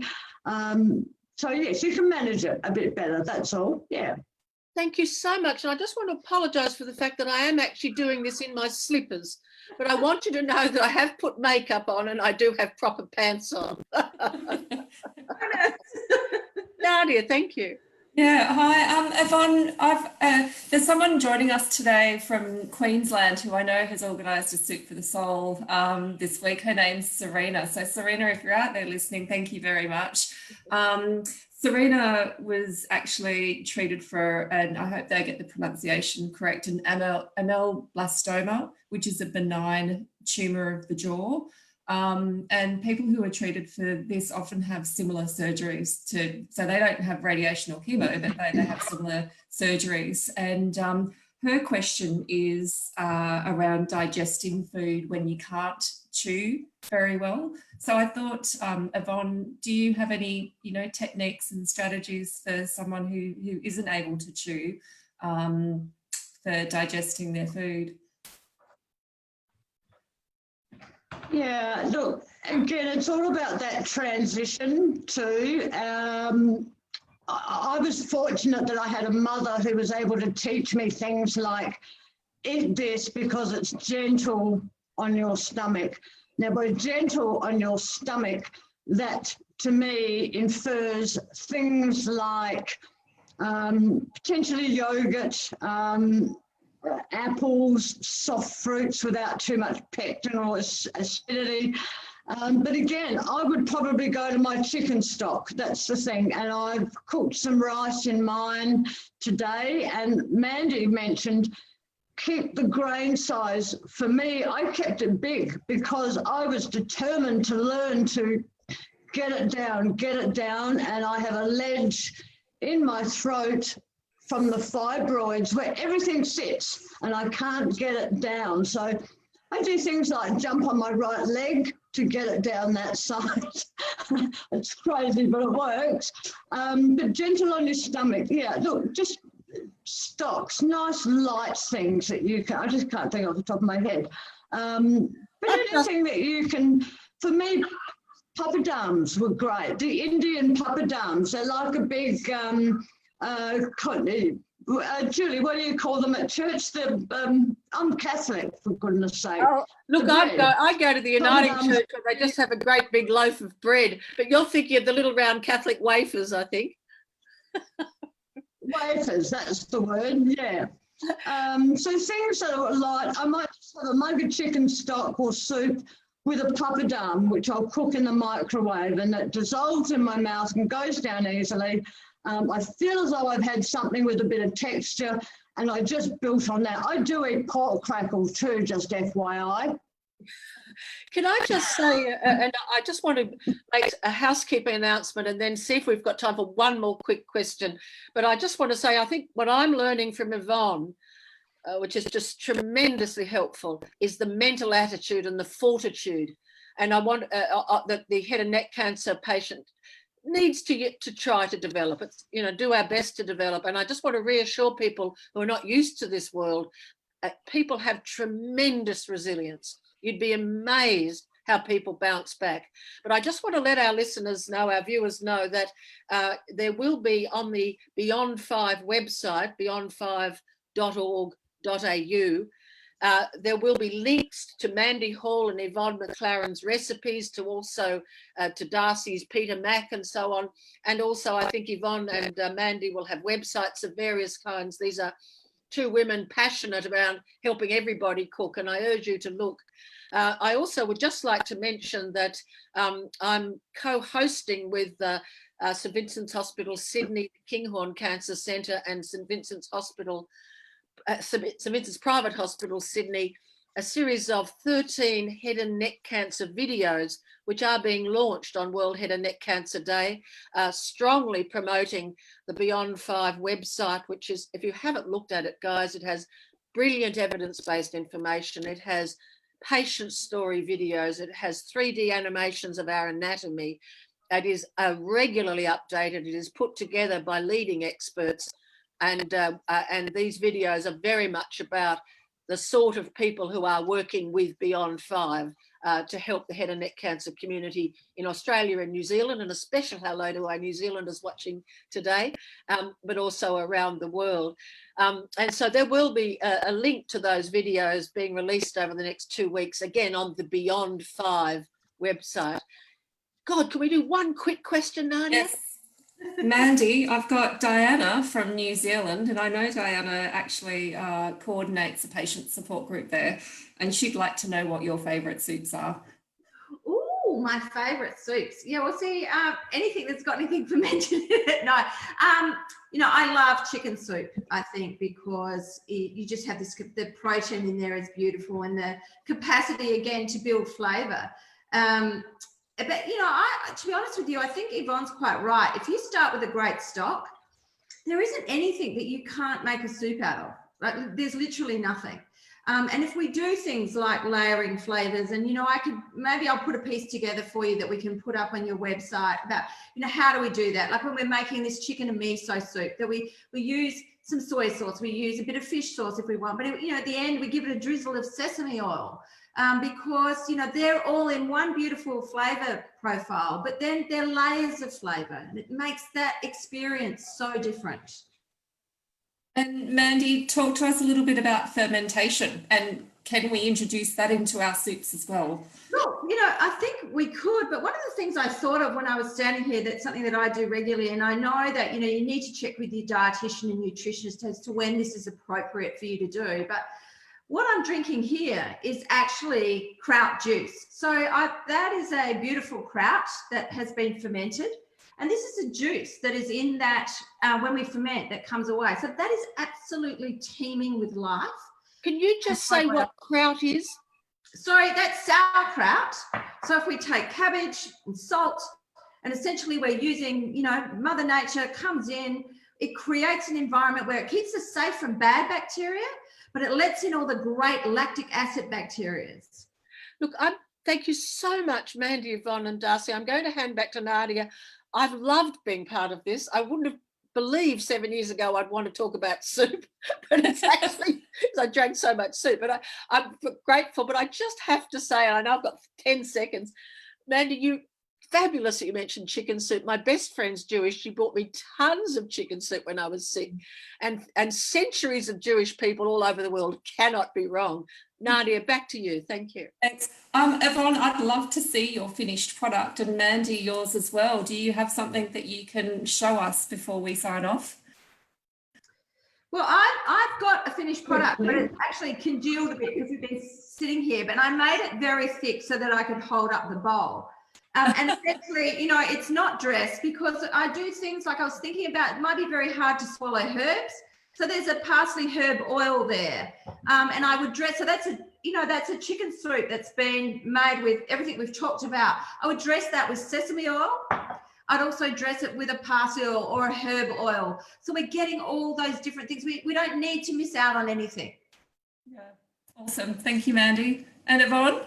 So yes, you can manage it a bit better, that's all, yeah. Thank you so much. And I just want to apologise for the fact that I am actually doing this in my slippers, but I want you to know that I have put makeup on and I do have proper pants on. Nadia, thank you. Yeah, hi, Yvonne. There's someone joining us today from Queensland who I know has organised a Soup for the Soul this week. Her name's Serena. So Serena, if you're out there listening, thank you very much. Serena was actually treated for, and I hope they get the pronunciation correct, an ameloblastoma, which is a benign tumour of the jaw. And people who are treated for this often have similar surgeries so they don't have radiation or chemo, but they have similar surgeries. And her question is around digesting food when you can't chew very well. So I thought, Yvonne, do you have any, techniques and strategies for someone who isn't able to chew for digesting their food? Yeah, look, again, it's all about that transition too. I was fortunate that I had a mother who was able to teach me things like, eat this because it's gentle on your stomach. Now, by gentle on your stomach, that to me infers things like potentially yogurt, apples, soft fruits without too much pectin or acidity. But again, I would probably go to my chicken stock. That's the thing. And I've cooked some rice in mine today. And Mandy mentioned keep the grain size. For me, I kept it big because I was determined to learn to get it down. And I have a ledge in my throat from the fibroids where everything sits and I can't get it down. So I do things like jump on my right leg to get it down that side. It's crazy, but it works. But gentle on your stomach. Yeah, look, just stocks, nice light things that you can, I just can't think off the top of my head. But anything that you can, for me, papadums were great. The Indian papadums, they're like a big, Julie, what do you call them at church? I'm Catholic, for goodness sake. Oh, look, I go to the Uniting Church and they just have a great big loaf of bread, but you're thinking of the little round Catholic wafers, I think. Wafers, that's the word, yeah. So things that are light, I might just have a mug of chicken stock or soup with a papadum, which I'll cook in the microwave, and it dissolves in my mouth and goes down easily. I feel as though I've had something with a bit of texture, and I just built on that. I do eat pork crackle too, just FYI. Can I just say, and I just want to make a housekeeping announcement and then see if we've got time for one more quick question. But I just want to say, I think what I'm learning from Yvonne, which is just tremendously helpful, is the mental attitude and the fortitude. And I want that the head and neck cancer patient needs to try to develop it, do our best to develop. And I just want to reassure people who are not used to this world, people have tremendous resilience. You'd be amazed how people bounce back. But I just want to let our listeners know, our viewers know, that there will be on the Beyond 5 website, beyond5.org.au, there will be links to Mandy Hall and Yvonne McLaren's recipes, to also to Darcy's Peter Mac and so on. And also I think Yvonne and Mandy will have websites of various kinds. These are two women passionate about helping everybody cook, and I urge you to look. I also would just like to mention that I'm co-hosting with St Vincent's Hospital Sydney, Kinghorn Cancer Centre, and St Vincent's Hospital, St Vincent's Private Hospital Sydney, a series of 13 head and neck cancer videos which are being launched on World Head and Neck Cancer Day, strongly promoting the Beyond 5 website, which is, if you haven't looked at it, guys, it has brilliant evidence-based information. It has patient story videos. It has 3D animations of our anatomy. It is regularly updated. It is put together by leading experts. And these videos are very much about the sort of people who are working with Beyond 5 to help the head and neck cancer community in Australia and New Zealand, and a special hello to our New Zealanders watching today, but also around the world. And so there will be a link to those videos being released over the next 2 weeks, again on the Beyond 5 website. God, can we do one quick question, Nadia? Yes. Mandy, I've got Diana from New Zealand, and I know Diana actually coordinates a patient support group there, and she'd like to know what your favourite soups are. Ooh, my favourite soups. Yeah, well, see, anything that's got anything fermented in it. No, I love chicken soup, I think, because you just have this, the protein in there is beautiful, and the capacity, again, to build flavour. But, to be honest with you, I think Yvonne's quite right. If you start with a great stock, there isn't anything that you can't make a soup out of. Like, there's literally nothing. And if we do things like layering flavours, and, maybe I'll put a piece together for you that we can put up on your website about, how do we do that? Like when we're making this chicken and miso soup, that we use some soy sauce, we use a bit of fish sauce if we want, but, at the end, we give it a drizzle of sesame oil. Because, they're all in one beautiful flavour profile, but then they're layers of flavour, and it makes that experience so different. And Mandy, talk to us a little bit about fermentation, and can we introduce that into our soups as well? Well, I think we could, but one of the things I thought of when I was standing here, that's something that I do regularly, and I know that, you need to check with your dietitian and nutritionist as to when this is appropriate for you to do, but what I'm drinking here is actually kraut juice. So that is a beautiful kraut that has been fermented. And this is a juice that is in that, when we ferment, that comes away. So that is absolutely teeming with life. Can you just say what kraut is? Sorry, that's sauerkraut. So if we take cabbage and salt, and essentially we're using, Mother Nature comes in, it creates an environment where it keeps us safe from bad bacteria, but it lets in all the great lactic acid bacteria. Look, thank you so much, Mandy, Yvonne and Darcy. I'm going to hand back to Nadia. I've loved being part of this. I wouldn't have believed 7 years ago I'd want to talk about soup, but it's actually, because I drank so much soup, but I'm grateful. But I just have to say, and I know I've got 10 seconds, Mandy, fabulous that you mentioned chicken soup. My best friend's Jewish. She bought me tons of chicken soup when I was sick, and centuries of Jewish people all over the world cannot be wrong. Nadia, back to you. Thank you. Thanks. Yvonne, I'd love to see your finished product, and Mandy, yours as well. Do you have something that you can show us before we sign off? Well, I've got a finished product, but it's actually congealed a bit because we've been sitting here, but I made it very thick so that I could hold up the bowl. And essentially, it's not dressed, because I do things like, I was thinking about, it might be very hard to swallow herbs. So there's a parsley herb oil there. And I would dress, so that's you know, that's a chicken soup that's been made with everything we've talked about. I would dress that with sesame oil. I'd also dress it with a parsley oil or a herb oil. So we're getting all those different things. We don't need to miss out on anything. Yeah, awesome. Thank you, Mandy. And Yvonne?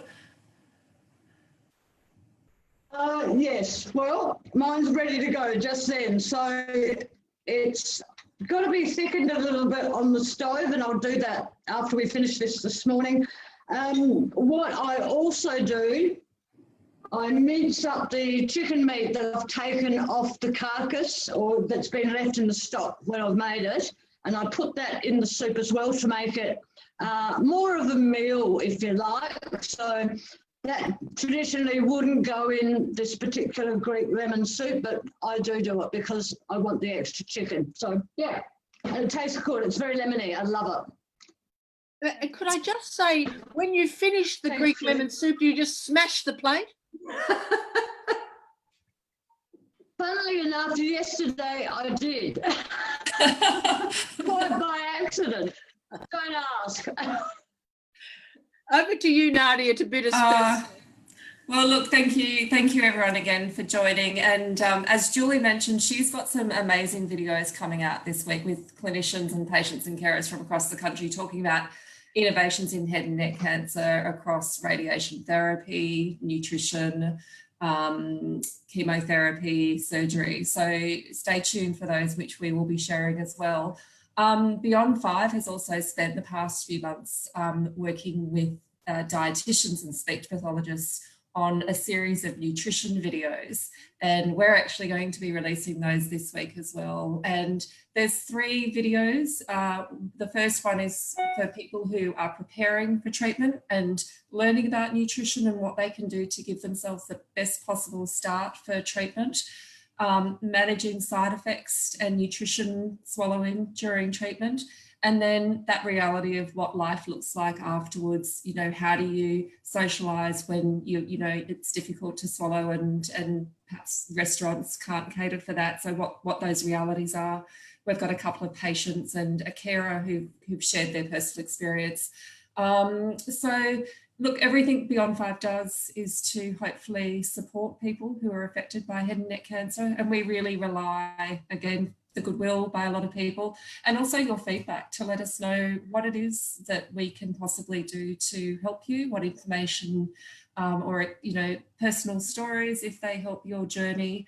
Yes, well, mine's ready to go just then. So it's got to be thickened a little bit on the stove, and I'll do that after we finish this morning. What I also do, I mince up the chicken meat that I've taken off the carcass or that's been left in the stock when I've made it, and I put that in the soup as well to make it more of a meal, if you like. So that traditionally wouldn't go in this particular Greek lemon soup, but I do it because I want the extra chicken. So yeah, and it tastes good. It's very lemony. I love it. And could I just say, when you finish the Greek lemon soup, you just smash the plate? Funnily enough, yesterday I did. Quite by accident. Don't ask. Over to you, Nadia, to bid us. Well, look, thank you everyone again for joining. And as Julie mentioned, she's got some amazing videos coming out this week with clinicians and patients and carers from across the country talking about innovations in head and neck cancer across radiation therapy, nutrition, chemotherapy, surgery. So stay tuned for those, which we will be sharing as well. Beyond Five has also spent the past few months working with dietitians and speech pathologists on a series of nutrition videos, and we're actually going to be releasing those this week as well. And there's 3 videos. The first one is for people who are preparing for treatment and learning about nutrition and what they can do to give themselves the best possible start for treatment, managing side effects and nutrition swallowing during treatment. And then that reality of what life looks like afterwards. You know, how do you socialise when you know it's difficult to swallow and perhaps restaurants can't cater for that. So what those realities are. We've got a couple of patients and a carer who've shared their personal experience. So look, everything Beyond Five does is to hopefully support people who are affected by head and neck cancer. And we really rely, again, the goodwill by a lot of people, and also your feedback to let us know what it is that we can possibly do to help you, what information or, you know, personal stories, if they help your journey.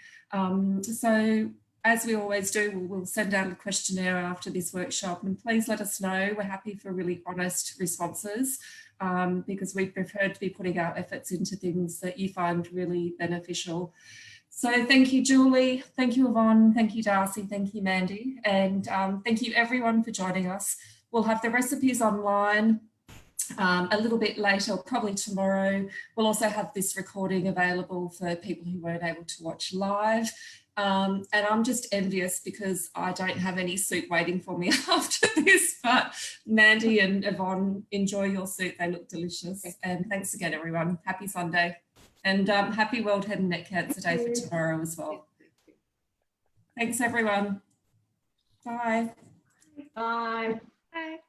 So as we always do, we'll send out a questionnaire after this workshop, and please let us know. We're happy for really honest responses because we prefer to be putting our efforts into things that you find really beneficial. So thank you, Julie. Thank you, Yvonne. Thank you, Darcy. Thank you, Mandy. And thank you, everyone, for joining us. We'll have the recipes online a little bit later, probably tomorrow. We'll also have this recording available for people who weren't able to watch live. And I'm just envious because I don't have any soup waiting for me after this, but Mandy and Yvonne, enjoy your soup. They look delicious. And thanks again, everyone. Happy Sunday. And happy World Head and Neck Cancer Day for tomorrow as well. Thanks, everyone. Bye. Bye. Bye.